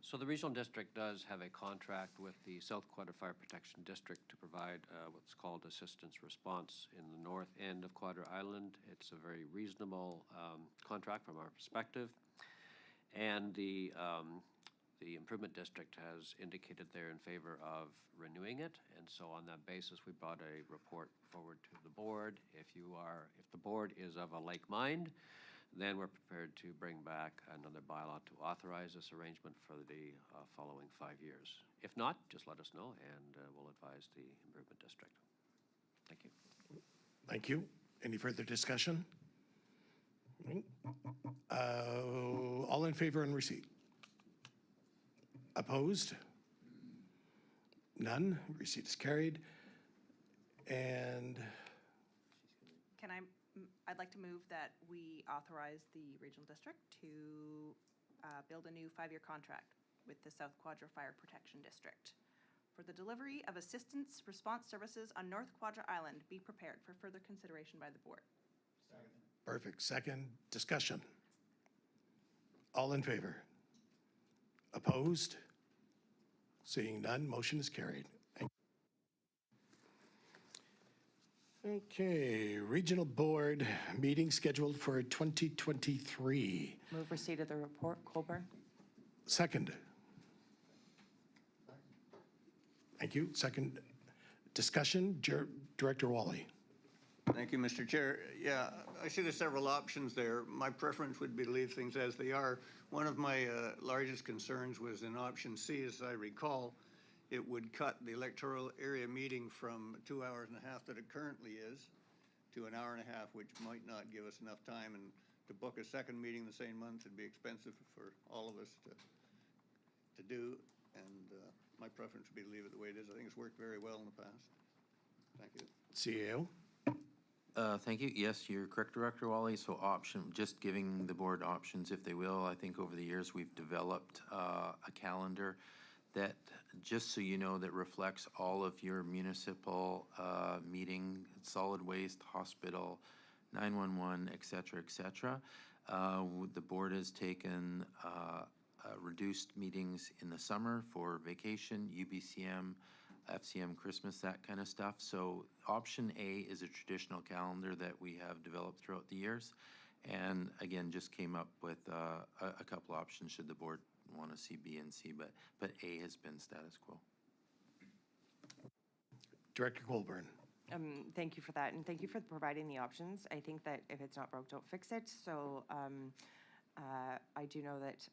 So the regional district does have a contract with the South Quadra Fire Protection District to provide what's called assistance response in the north end of Quadra Island. It's a very reasonable contract from our perspective. And the Improvement District has indicated they're in favor of renewing it. And so on that basis, we brought a report forward to the board. If the board is of a like mind, then we're prepared to bring back another bylaw to authorize this arrangement for the following 5 years. If not, just let us know and we'll advise the Improvement District. Thank you. Thank you. Any further discussion? All in favor on receipt? Opposed? None. Receipt is carried. And I'd like to move that we authorize the regional district to build a new 5-year contract with the South Quadra Fire Protection District for the delivery of assistance response services on North Quadra Island. Be prepared for further consideration by the board. perfect. Second, discussion. All in favor? Opposed? Seeing none, motion is carried. Okay, Regional Board meeting scheduled for 2023. Move receipt of the report. Colburn? Second. Thank you. Second, discussion. Director Wally. Thank you, Mr. Chair. Yeah, I see there's several options there. My preference would be to leave things as they are. One of my largest concerns was in option C, as I recall. It would cut the electoral area meeting from 2 hours and a half that it currently is to an hour and a half, which might not give us enough time. And to book a second meeting the same month would be expensive for all of us to do. And my preference would be to leave it the way it is. I think it's worked very well in the past. Thank you. CAO. Thank you. Yes, you're correct, Director Wally. So just giving the board options if they will. I think over the years we've developed a calendar that, just so you know, that reflects all of your municipal meeting, solid waste, hospital, 911, et cetera, et cetera. The board has taken reduced meetings in the summer for vacation, UBCM, FCM, Christmas, that kind of stuff. So option A is a traditional calendar that we have developed throughout the years. And again, just came up with a couple options should the board want to see B and C, but A has been status quo. Director Colburn. Thank you for that, and thank you for providing the options. I think that if it's not broke, don't fix it. So I do know that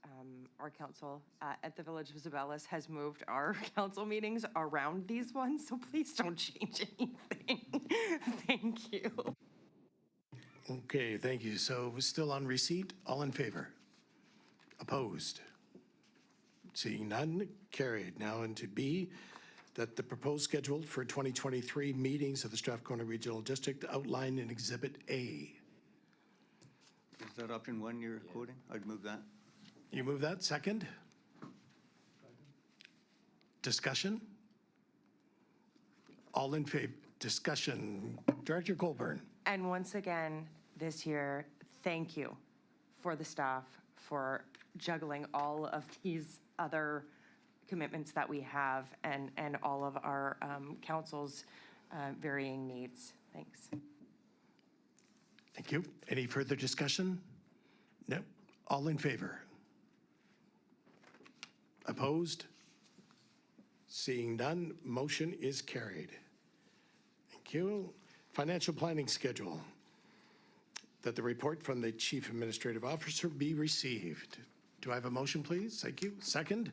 our council at the Village of Isabellas has moved our council meetings around these ones, so please don't change anything. Thank you. Okay, thank you. So we're still on receipt. All in favor? Opposed? Seeing none, carried. Now into B, that the proposed schedule for 2023 meetings of the Strathcona Regional District outlined in Exhibit A. Is that option 1 you're quoting? I'd move that. You move that. Second? Discussion? All in favor? Discussion. Director Colburn. And once again, this year, thank you for the staff for juggling all of these other commitments that we have and all of our council's varying needs. Thanks. Thank you. Any further discussion? No. All in favor? Opposed? Seeing none, motion is carried. Thank you. Financial planning schedule. That the report from the Chief Administrative Officer be received. Do I have a motion, please? Thank you. Second?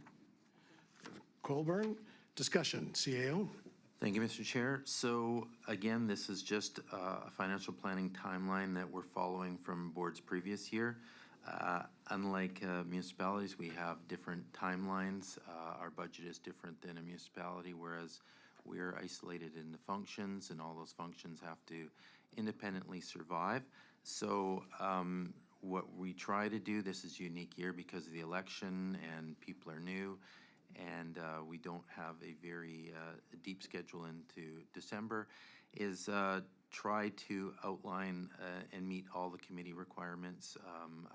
Colburn. Discussion. CAO. Thank you, Mr. Chair. So again, this is just a financial planning timeline that we're following from board's previous year. Unlike municipalities, we have different timelines. Our budget is different than a municipality, whereas we're isolated in the functions, and all those functions have to independently survive. So what we try to do, this is a unique year because of the election and people are new, and we don't have a very deep schedule into December, is try to outline and meet all the committee requirements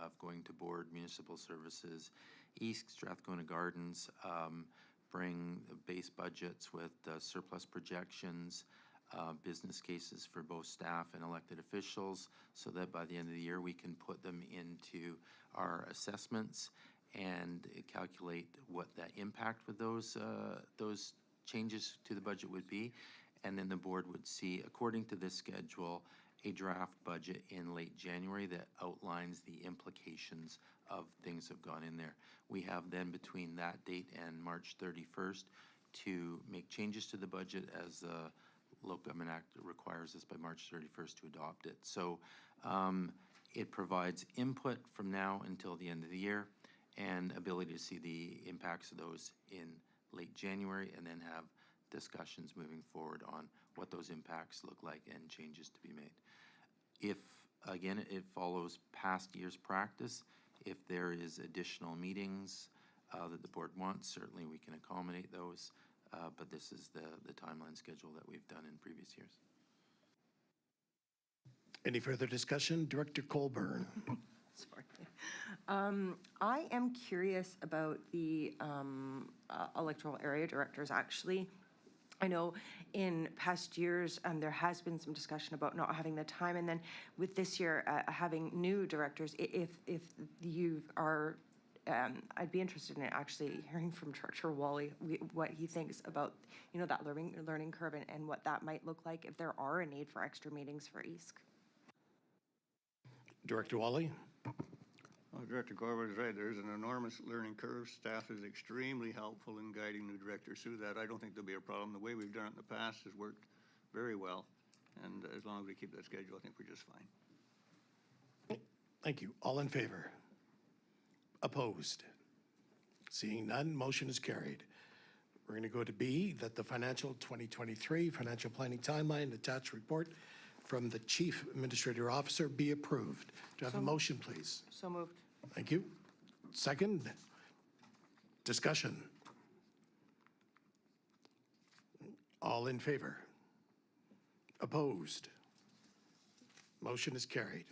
of going to board, municipal services, East, Strathcona Gardens, bring base budgets with surplus projections, business cases for both staff and elected officials, so that by the end of the year we can put them into our assessments and calculate what that impact with those changes to the budget would be. And then the board would see, according to this schedule, a draft budget in late January that outlines the implications of things that have gone in there. We have then between that date and March 31st to make changes to the budget as the Local Government Act requires us by March 31st to adopt it. So it provides input from now until the end of the year and ability to see the impacts of those in late January, and then have discussions moving forward on what those impacts look like and changes to be made. If, again, it follows past year's practice, if there is additional meetings that the board wants, certainly we can accommodate those, but this is the timeline schedule that we've done in previous years. Any further discussion? Director Colburn. Sorry. I am curious about the electoral area directors, actually. I know in past years, there has been some discussion about not having the time, and then with this year, having new directors, if you are, I'd be interested in actually hearing from Director Wally what he thinks about, that learning curve and what that might look like if there are a need for extra meetings for EASC. Director Wally. Well, Director Corbett is right. There's an enormous learning curve. Staff is extremely helpful in guiding new directors through that. I don't think there'll be a problem. The way we've done it in the past has worked very well. And as long as we keep that schedule, I think we're just fine. Thank you. All in favor? Opposed? Seeing none, motion is carried. We're going to go to B, that the financial 2023 financial planning timeline attached report from the Chief Administrative Officer be approved. Do I have a motion, please? So moved. Thank you. Second, discussion. All in favor? Opposed? Motion is carried.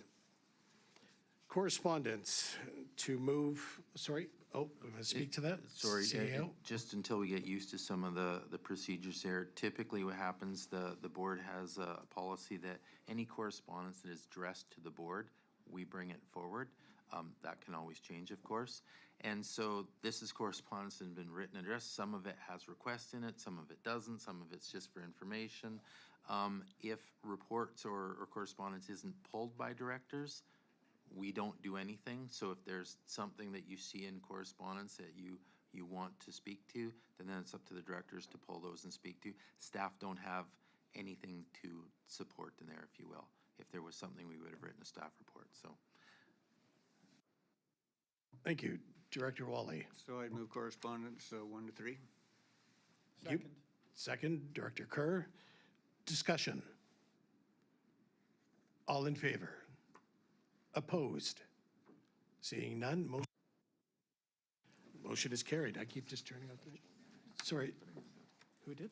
Correspondence to move, sorry, we want to speak to that? Sorry, CEO? just until we get used to some of the procedures there, typically what happens, the board has a policy that any correspondence that is addressed to the board, we bring it forward. That can always change, of course. And so this is correspondence that has been written and addressed. Some of it has requests in it, some of it doesn't, some of it's just for information. If reports or correspondence isn't pulled by directors, we don't do anything. So if there's something that you see in correspondence that you want to speak to, then it's up to the directors to pull those and speak to. Staff don't have anything to support in there, if you will. If there was something, we would have written a staff report, so. Thank you. Director Wally. So I'd move correspondence 1 to 3. Second. Second, Director Kerr. Discussion. All in favor? Opposed? Seeing none, motion is carried. I keep just turning out the, sorry, who did?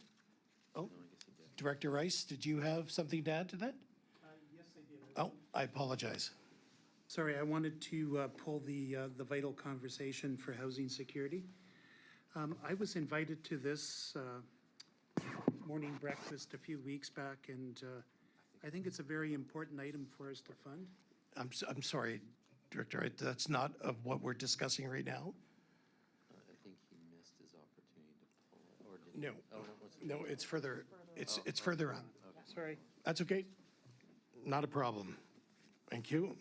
Oh, Director Rice, did you have something to add to that? Yes, I did. Oh, I apologize. Sorry, I wanted to pull the vital conversation for housing security. I was invited to this morning breakfast a few weeks back, and I think it's a very important item for us to fund. I'm sorry, Director, that's not of what we're discussing right now. I think he missed his opportunity to pull it, or did No, oh, no, it's further, it's further on. Sorry. That's okay. Not a problem. Thank you.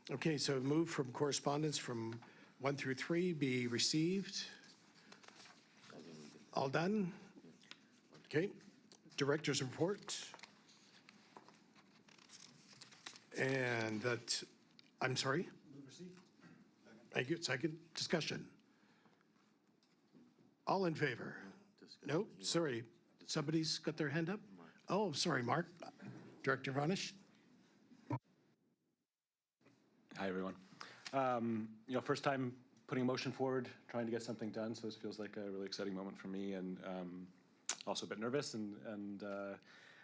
Okay, so move from correspondence from 1 through 3 be received. All done? Okay. Director's report. And that, I'm sorry? Thank you. Second, discussion. All in favor? Nope, sorry. Somebody's got their hand up? Oh, sorry, Mark. Director Vanish? Hi, everyone. First time putting a motion forward, trying to get something done, so this feels like a really exciting moment for me, and also a bit nervous,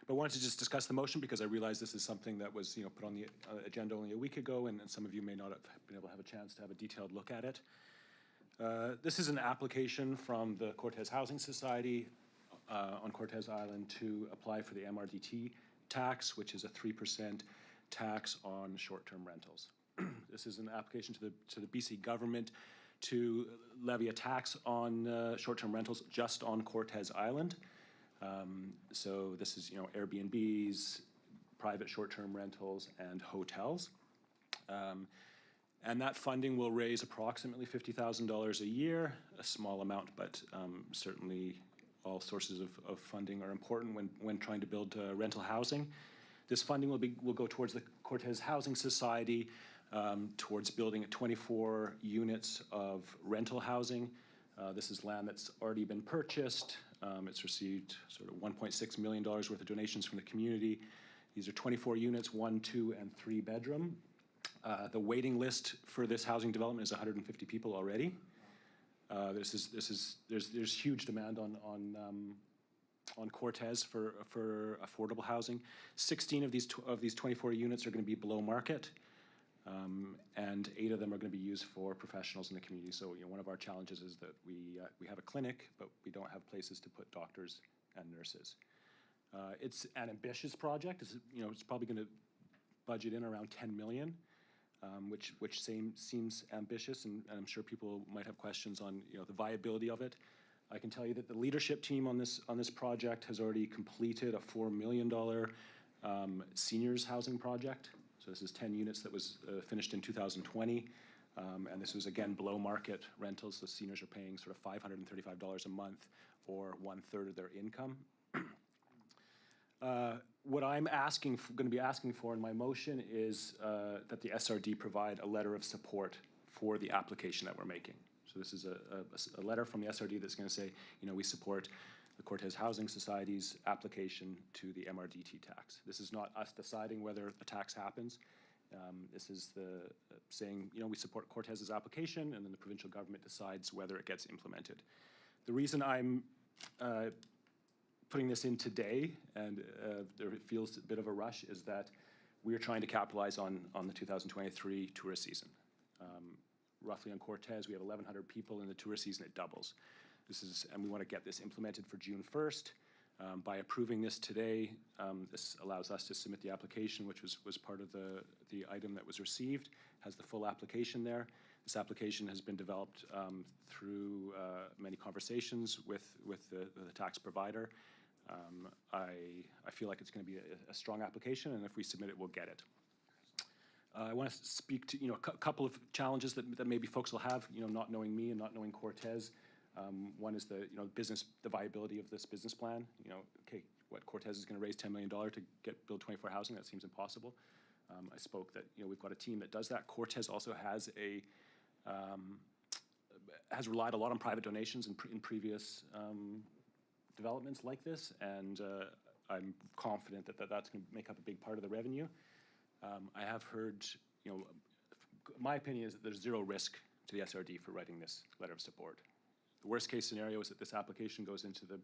but wanted to just discuss the motion because I realize this is something that was put on the agenda only a week ago, and some of you may not have been able to have a chance to have a detailed look at it. This is an application from the Cortez Housing Society on Cortez Island to apply for the MRDT tax, which is a 3% tax on short-term rentals. This is an application to the BC government to levy a tax on short-term rentals just on Cortez Island. So this is, Airbnbs, private short-term rentals, and hotels. And that funding will raise approximately $50,000 a year, a small amount, but certainly all sources of funding are important when trying to build rental housing. This funding will go towards the Cortez Housing Society, towards building 24 units of rental housing This is land that's already been purchased. It's received sort of $1.6 million worth of donations from the community. These are 24 units, 1, 2, and 3 bedroom. The waiting list for this housing development is 150 people already. There's huge demand on Cortez for affordable housing. 16 of these 24 units are going to be below market, and 8 of them are going to be used for professionals in the community. So, one of our challenges is that we have a clinic, but we don't have places to put doctors and nurses. It's an ambitious project. It's probably going to budget in around $10 million, which seems ambitious, and I'm sure people might have questions on the viability of it. I can tell you that the leadership team on this project has already completed a $4 million seniors housing project. So this is 10 units that was finished in 2020, and this was again below market rentals. The seniors are paying sort of $535 a month, or 1/3 of their income. What I'm going to be asking for in my motion is that the SRD provide a letter of support for the application that we're making. So this is a letter from the SRD that's going to say, we support the Cortez Housing Society's application to the MRDT tax. This is not us deciding whether a tax happens. This is saying, we support Cortez's application, and then the provincial government decides whether it gets implemented. The reason I'm putting this in today, and there feels a bit of a rush, is that we're trying to capitalize on the 2023 tourist season. Roughly on Cortez, we have 1,100 people. In the tourist season, it doubles. And we want to get this implemented for June 1st. By approving this today, this allows us to submit the application, which was part of the item that was received, has the full application there. This application has been developed through many conversations with the tax provider. I feel like it's going to be a strong application, and if we submit it, we'll get it. I want to speak to a couple of challenges that maybe folks will have, not knowing me and not knowing Cortez. One is the viability of this business plan. Okay, what Cortez is going to raise $10 million to build 24 housing? That seems impossible. I spoke that we've got a team that does that. Cortez also has has relied a lot on private donations in previous developments like this, and I'm confident that that's going to make up a big part of the revenue. I have heard, my opinion is that there's zero risk to the SRD for writing this letter of support. The worst case scenario is that this application goes into to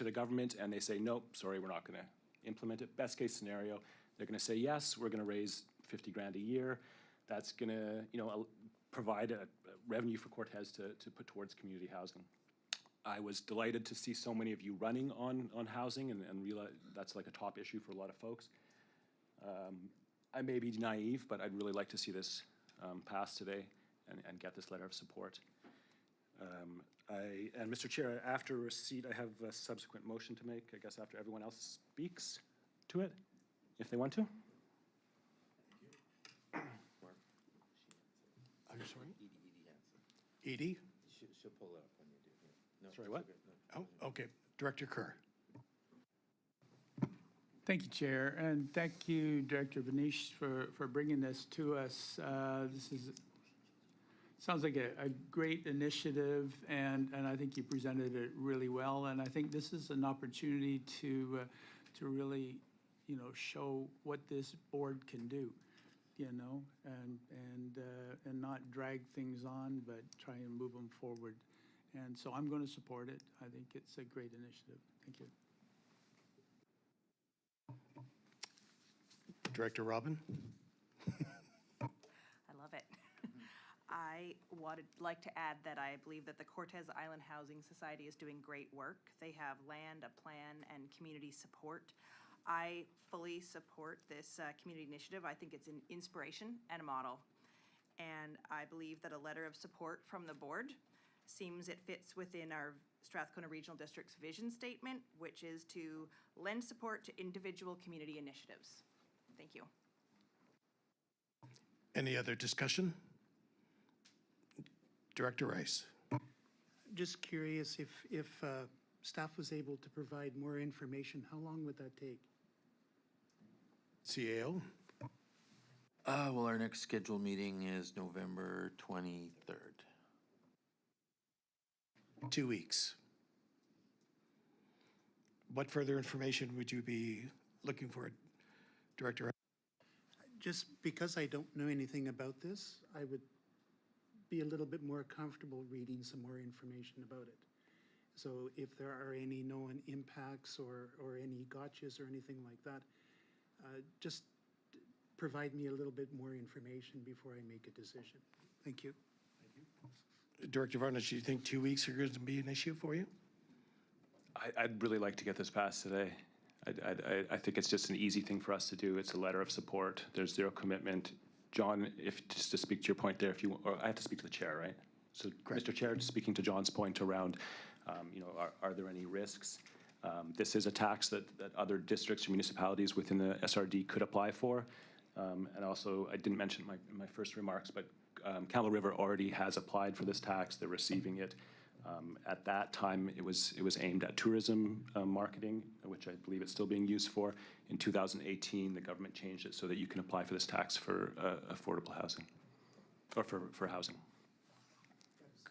the government, and they say, nope, sorry, we're not going to implement it. Best case scenario, they're going to say, yes, we're going to raise $50,000 a year. That's going to, provide a revenue for Cortez to put towards community housing. I was delighted to see so many of you running on housing and realize that's like a top issue for a lot of folks. I may be naive, but I'd really like to see this pass today and get this letter of support. And Mr. Chair, after receipt, I have a subsequent motion to make, I guess after everyone else speaks to it, if they want to. I'm sorry? Edie? She'll pull it up when you do. No, sorry, what? Oh, okay. Director Kerr. Thank you, Chair, and thank you, Director Benish, for bringing this to us. Sounds like a great initiative, and I think you presented it really well. And I think this is an opportunity to really, show what this board can do, and not drag things on, but try and move them forward. And so I'm going to support it. I think it's a great initiative. Thank you. Director Robin? I love it. I would like to add that I believe that the Cortez Island Housing Society is doing great work. They have land, a plan, and community support. I fully support this community initiative. I think it's an inspiration and a model. And I believe that a letter of support from the board seems it fits within our Strathcona Regional District's vision statement, which is to lend support to individual community initiatives. Thank you. Any other discussion? Director Rice. Just curious if staff was able to provide more information, how long would that take? CAO? Well, our next scheduled meeting is November 23rd. 2 weeks. What further information would you be looking for, Director? Just because I don't know anything about this, I would be a little bit more comfortable reading some more information about it. So if there are any known impacts or any gotchas or anything like that, just provide me a little bit more information before I make a decision. Thank you. Director Varnish, do you think 2 weeks are going to be an issue for you? I'd really like to get this passed today. I think it's just an easy thing for us to do. It's a letter of support. There's zero commitment. John, if just to speak to your point there, if you, or I have to speak to the chair, right? So, Correct. Mr. Chair, speaking to John's point around, are there any risks? This is a tax that other districts or municipalities within the SRD could apply for. And also, I didn't mention in my first remarks, but Campbell River already has applied for this tax. They're receiving it. At that time, it was aimed at tourism marketing, which I believe it's still being used for. In 2018, the government changed it so that you can apply for this tax for affordable housing, or for housing.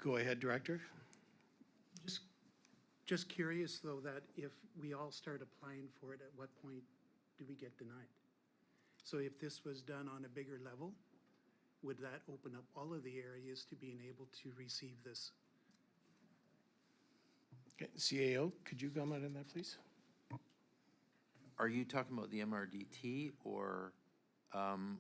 Go ahead, Director. Just curious, though, that if we all start applying for it, at what point do we get denied? So if this was done on a bigger level, would that open up all of the areas to being able to receive this? Okay, CAO, could you comment on that, please? Are you talking about the MRDT or,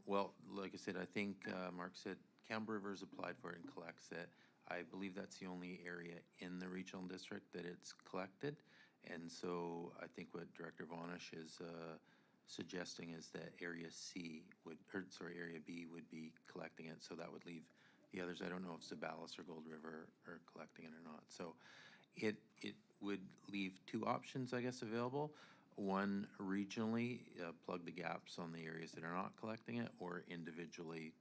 well, like I said, I think Mark said Campbell River's applied for it and collects it. I believe that's the only area in the regional district that it's collected. And so I think what Director Vonish is suggesting is that Area Area B would be collecting it. So that would leave the others. I don't know if Sabalis or Gold River are collecting it or not. So it would leave two options, I guess, available. One, regionally, plug the gaps on the areas that are not collecting it, or individually,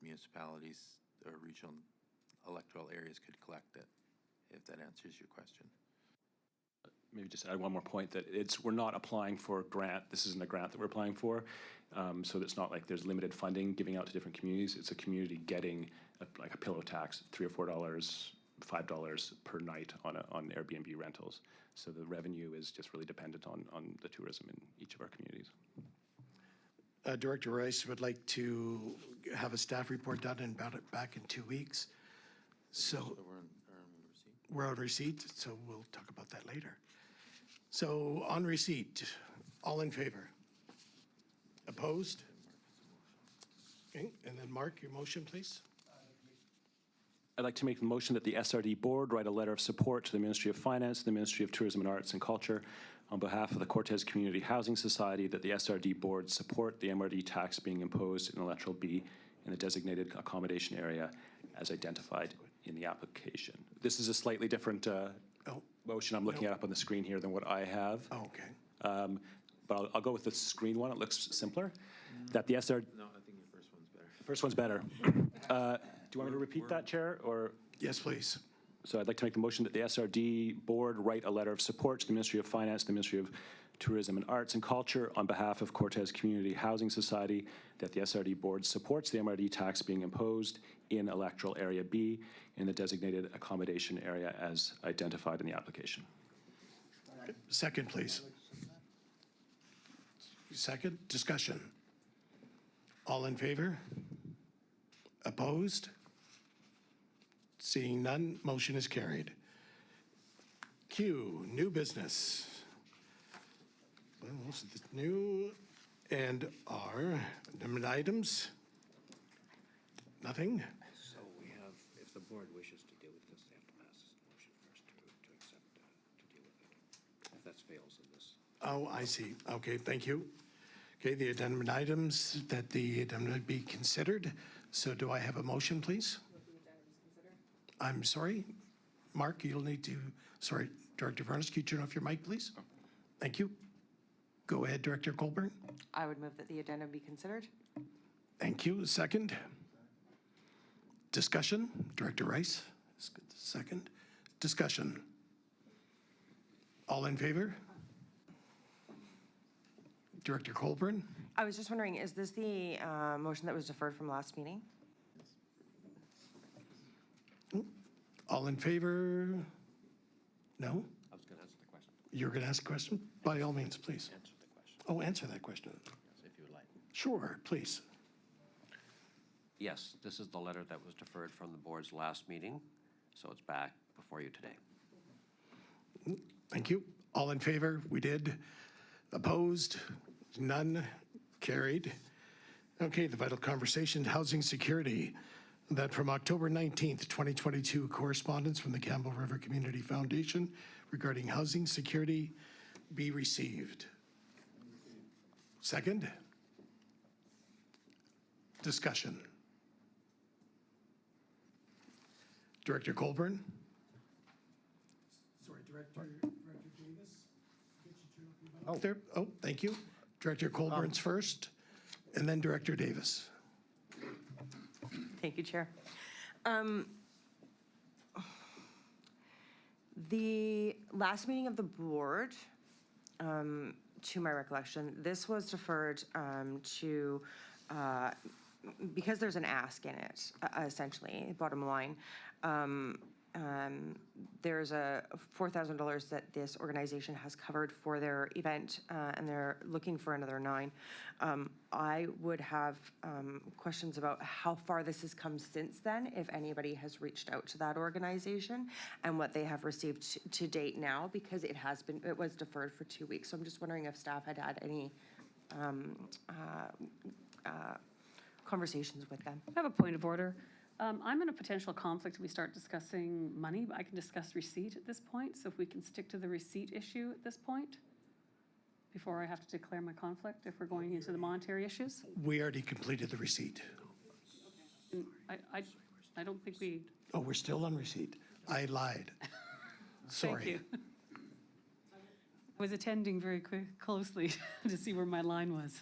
municipalities or regional electoral areas could collect it, if that answers your question. Maybe just add one more point that we're not applying for a grant. This isn't a grant that we're applying for. So it's not like there's limited funding giving out to different communities. It's a community getting like a pillow tax, $3 or $4, $5 per night on Airbnb rentals. So the revenue is just really dependent on the tourism in each of our communities. Director Rice would like to have a staff report done and about it back in 2 weeks. So we're on receipt, so we'll talk about that later. So on receipt, all in favor? Opposed? Okay, and then Mark, your motion, please. I'd like to make the motion that the SRD board write a letter of support to the Ministry of Finance, the Ministry of Tourism and Arts and Culture on behalf of the Cortez Community Housing Society that the SRD board support the MRD tax being imposed in electoral B in the designated accommodation area as identified in the application. This is a slightly different motion I'm looking at up on the screen here than what I have. Oh, okay. But I'll go with the screen one. It looks simpler. That the SRD... No, I think your first one's better. First one's better. Do you want me to repeat that, Chair, or? Yes, please. So I'd like to make the motion that the SRD board write a letter of support to the Ministry of Finance, the Ministry of Tourism and Arts and Culture on behalf of Cortez Community Housing Society that the SRD board supports the MRD tax being imposed in electoral area B in the designated accommodation area as identified in the application. Second, please. Second, discussion. All in favor? Opposed? Seeing none, motion is carried. Q, new business. Well, most of the new and our numbered items. Nothing? So we have, if the board wishes to deal with this, they have to pass this motion first to accept, to deal with it. If that fails in this. Oh, I see. Okay, thank you. Okay, the addendum items that the addendum be considered. So do I have a motion, please? I'm sorry, Mark, you'll need to, sorry, Director Varnes, could you turn off your mic, please? Thank you. Go ahead, Director Colburn. I would move that the addendum be considered. Thank you. Second. Discussion, Director Rice. Second. Discussion. All in favor? Director Colburn. I was just wondering, is this the motion that was deferred from last meeting? All in favor? No? I was going to answer the question. You're going to ask a question? By all means, please. Answer the question, Oh, answer that question. yes, if you would like. Sure, please. Yes, this is the letter that was deferred from the board's last meeting, so it's back before you today. Thank you. All in favor? We did. Opposed? None. Carried. Okay, the vital conversation, housing security. That from October 19th, 2022, correspondence from the Campbell River Community Foundation regarding housing security be received. Second? Discussion. Director Colburn? Sorry, Director Davis? Oh, there, oh, thank you. Director Colburn's first, and then Director Davis. Thank you, Chair. The last meeting of the board, to my recollection, this was deferred to, because there's an ask in it, essentially, bottom line. There's a $4,000 that this organization has covered for their event, and they're looking for another $9,000. I would have questions about how far this has come since then, if anybody has reached out to that organization, and what they have received to date now, because it was deferred for 2 weeks. So I'm just wondering if staff had had any conversations with them. I have a point of order. I'm in a potential conflict if we start discussing money, but I can discuss receipt at this point. So if we can stick to the receipt issue at this point, before I have to declare my conflict, if we're going into the monetary issues. We already completed the receipt. And I don't think we. Oh, we're still on receipt. I lied. Sorry. Thank you. I was attending very closely to see where my line was.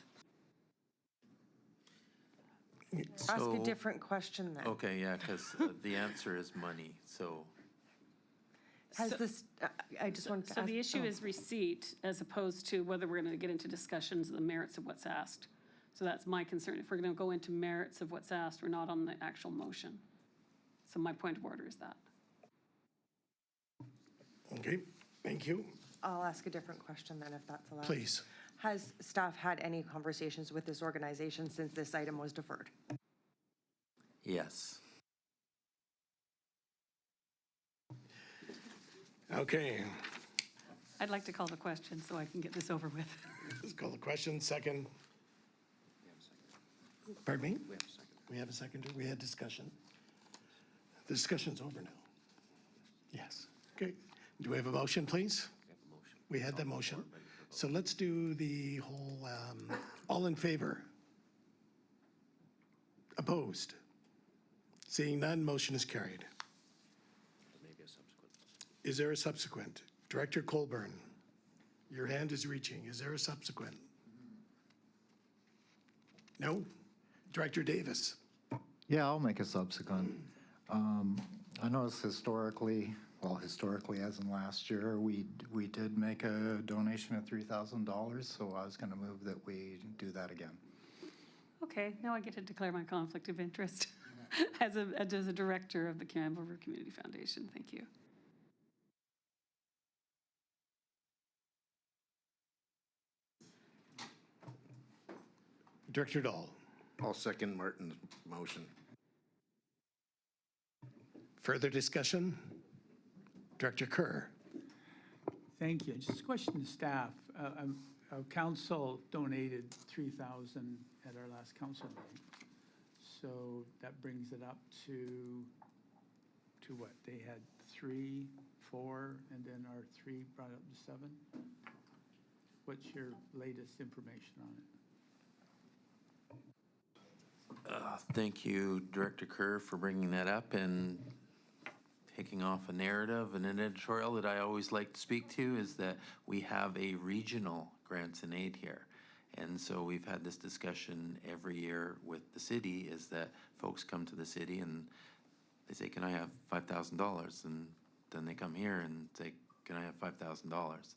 Ask a So- different question then. Okay, yeah, because the answer is money, so. Has this, I just wanted to ask. So the issue oh. is receipt as opposed to whether we're going to get into discussions of the merits of what's asked. So that's my concern. If we're going to go into merits of what's asked, we're not on the actual motion. So my point of order is that. Okay, thank you. I'll ask a different question then, if that's allowed. Please. Has staff had any conversations with this organization since this item was deferred? Yes. Okay, I'd like to call the question so I can get this over with. let's call the question. Second. Pardon me? We have a second. We had discussion. The discussion's over now. Yes. Okay. Do we have a motion, please? We had the motion. So let's do the whole, all in favor? Opposed? Seeing none, motion is carried. Maybe a subsequent. Is there a subsequent? Director Colburn, your hand is reaching. Is there a subsequent? No? Director Davis? Yeah, I'll make a subsequent. I noticed historically, as in last year, we did make a donation of $3,000, so I was going to move that we do that again. Okay, now I get to declare my conflict of interest as a director of the Campbell River Community Foundation. Thank you. Director Dahl? I'll second Martin's motion. Further discussion? Director Kerr? Thank you. Just a question to staff. Council donated $3,000 at our last council meeting. So that brings it up to what? They had 3, 4, and then our 3 brought it up to 7. What's your latest information on it? Thank you, Director Kerr, for bringing that up and taking off a narrative and an editorial that I always like to speak to is that we have a regional grants and aid here. And so we've had this discussion every year with the city is that folks come to the city and they say, can I have $5,000? And then they come here and say, can I have $5,000?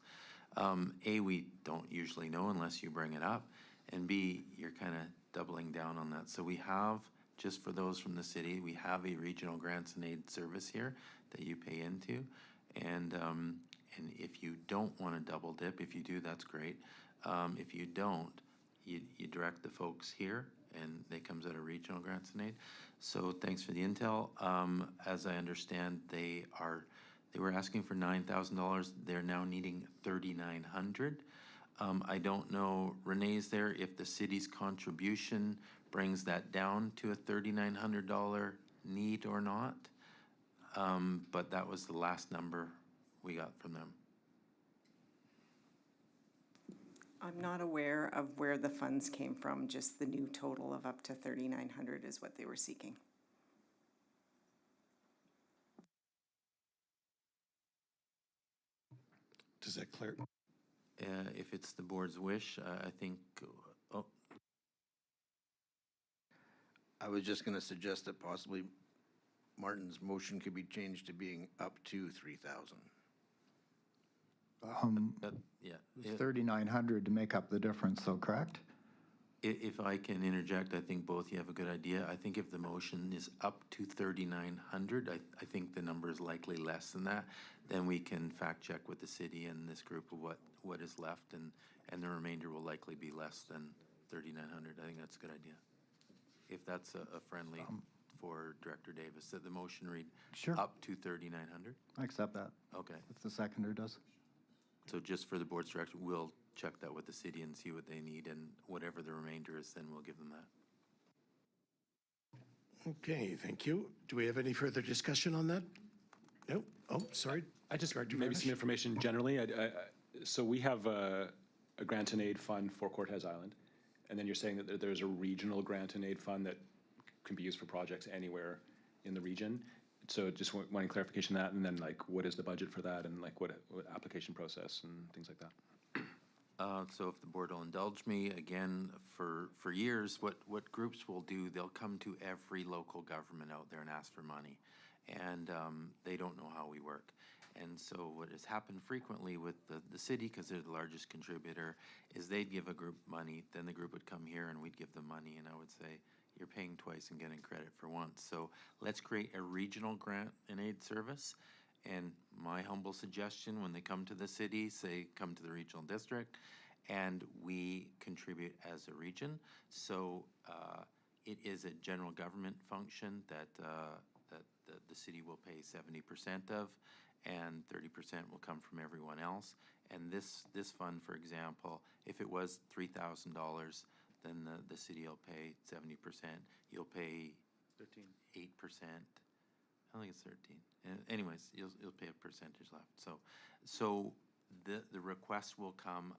A, we don't usually know unless you bring it up. And B, you're kind of doubling down on that. So we have, just for those from the city, we have a regional grants and aid service here that you pay into. And And if you don't want to double dip, if you do, that's great. If you don't, you direct the folks here, and they comes out of regional grants and aid. So thanks for the intel. As I understand, they were asking for $9,000. They're now needing $3,900. I don't know, Renee's there, if the city's contribution brings that down to a $3,900 need or not. But that was the last number we got from them. I'm not aware of where the funds came from, just the new total of up to 3,900 is what they were seeking. Does that clear? If it's the board's wish, I think, oh, I was just going to suggest that possibly Martin's motion could be changed to being up to 3,000. yeah. It's 3,900 to make up the difference, so correct? If I can interject, I think both you have a good idea. I think if the motion is up to 3,900, I think the number is likely less than that. Then we can fact check with the city and this group of what is left, and the remainder will likely be less than 3,900. I think that's a good idea. If that's a friendly for Director Davis, that the motion read Sure. up to 3,900. I accept that. Okay. If the seconder does. So just for the board's direction, we'll check that with the city and see what they need, and whatever the remainder is, then we'll give them that. Okay, thank you. Do we have any further discussion on that? No? Oh, sorry. I just, Director maybe Varnish? some information generally. So we have a grant and aid fund for Cortez Island, and then you're saying that there's a regional grant and aid fund that can be used for projects anywhere in the region. So just wanting clarification on that, and then like what is the budget for that, and like what application process and things like that. So if the board will indulge me, again, for years, what groups will do, they'll come to every local government out there and ask for money. And they don't know how we work. And so what has happened frequently with the city, because they're the largest contributor, is they'd give a group money, then the group would come here and we'd give them money, and I would say, you're paying twice and getting credit for once. So let's create a regional grant and aid service. And my humble suggestion, when they come to the city, say, come to the regional district, and we contribute as a region. So it is a general government function that the city will pay 70% of, and 30% will come from everyone else. And this fund, for example, if it was $3,000, then the city will pay 70%. You'll pay 8%. I think it's 13. Anyways, you'll pay a percentage left. So the request will come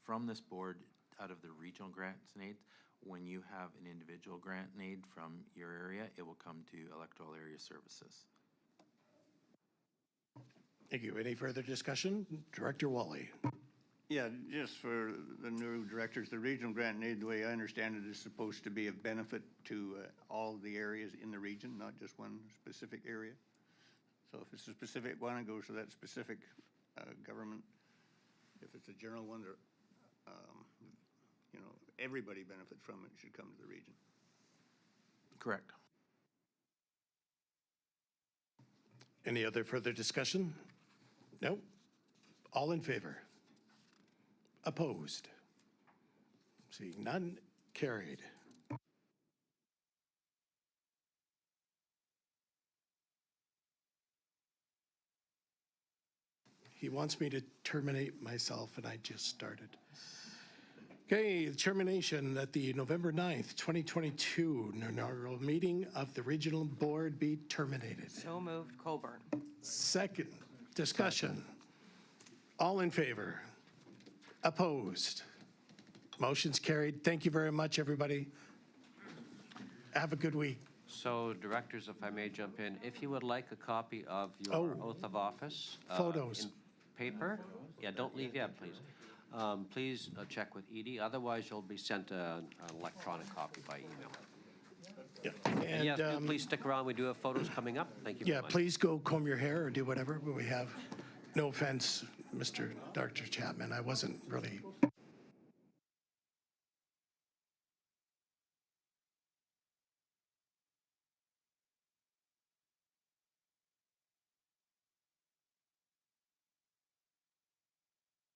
from this board out of the regional grants and aid. When you have an individual grant and aid from your area, it will come to electoral area services. Thank you. Any further discussion? Director Wally. Yeah, just for the new directors, the regional grant and aid, the way I understand it, is supposed to be of benefit to all the areas in the region, not just one specific area. So if it's a specific one, it goes to that specific government. If it's a general one, everybody benefits from it, should come to the region. Correct. Any other further discussion? No? All in favor? Opposed? Seeing none, carried. He wants me to terminate myself, and I just started. Okay, termination at the November 9th, 2022 inaugural meeting of the regional board be terminated. So moved, Colburn. Second, discussion. All in favor? Opposed? Motion's carried. Thank you very much, everybody. Have a good week. So, directors, if I may jump in, if you would like a copy of your oath of office. Photos. In paper, yeah, don't leave yet, please. Please check with Edie, otherwise you'll be sent an electronic copy by email. Yeah. And yes, do please stick around, we do have photos coming up, thank you very Yeah, much. please go comb your hair or do whatever, but we have, no offense, Dr. Chapman, I wasn't really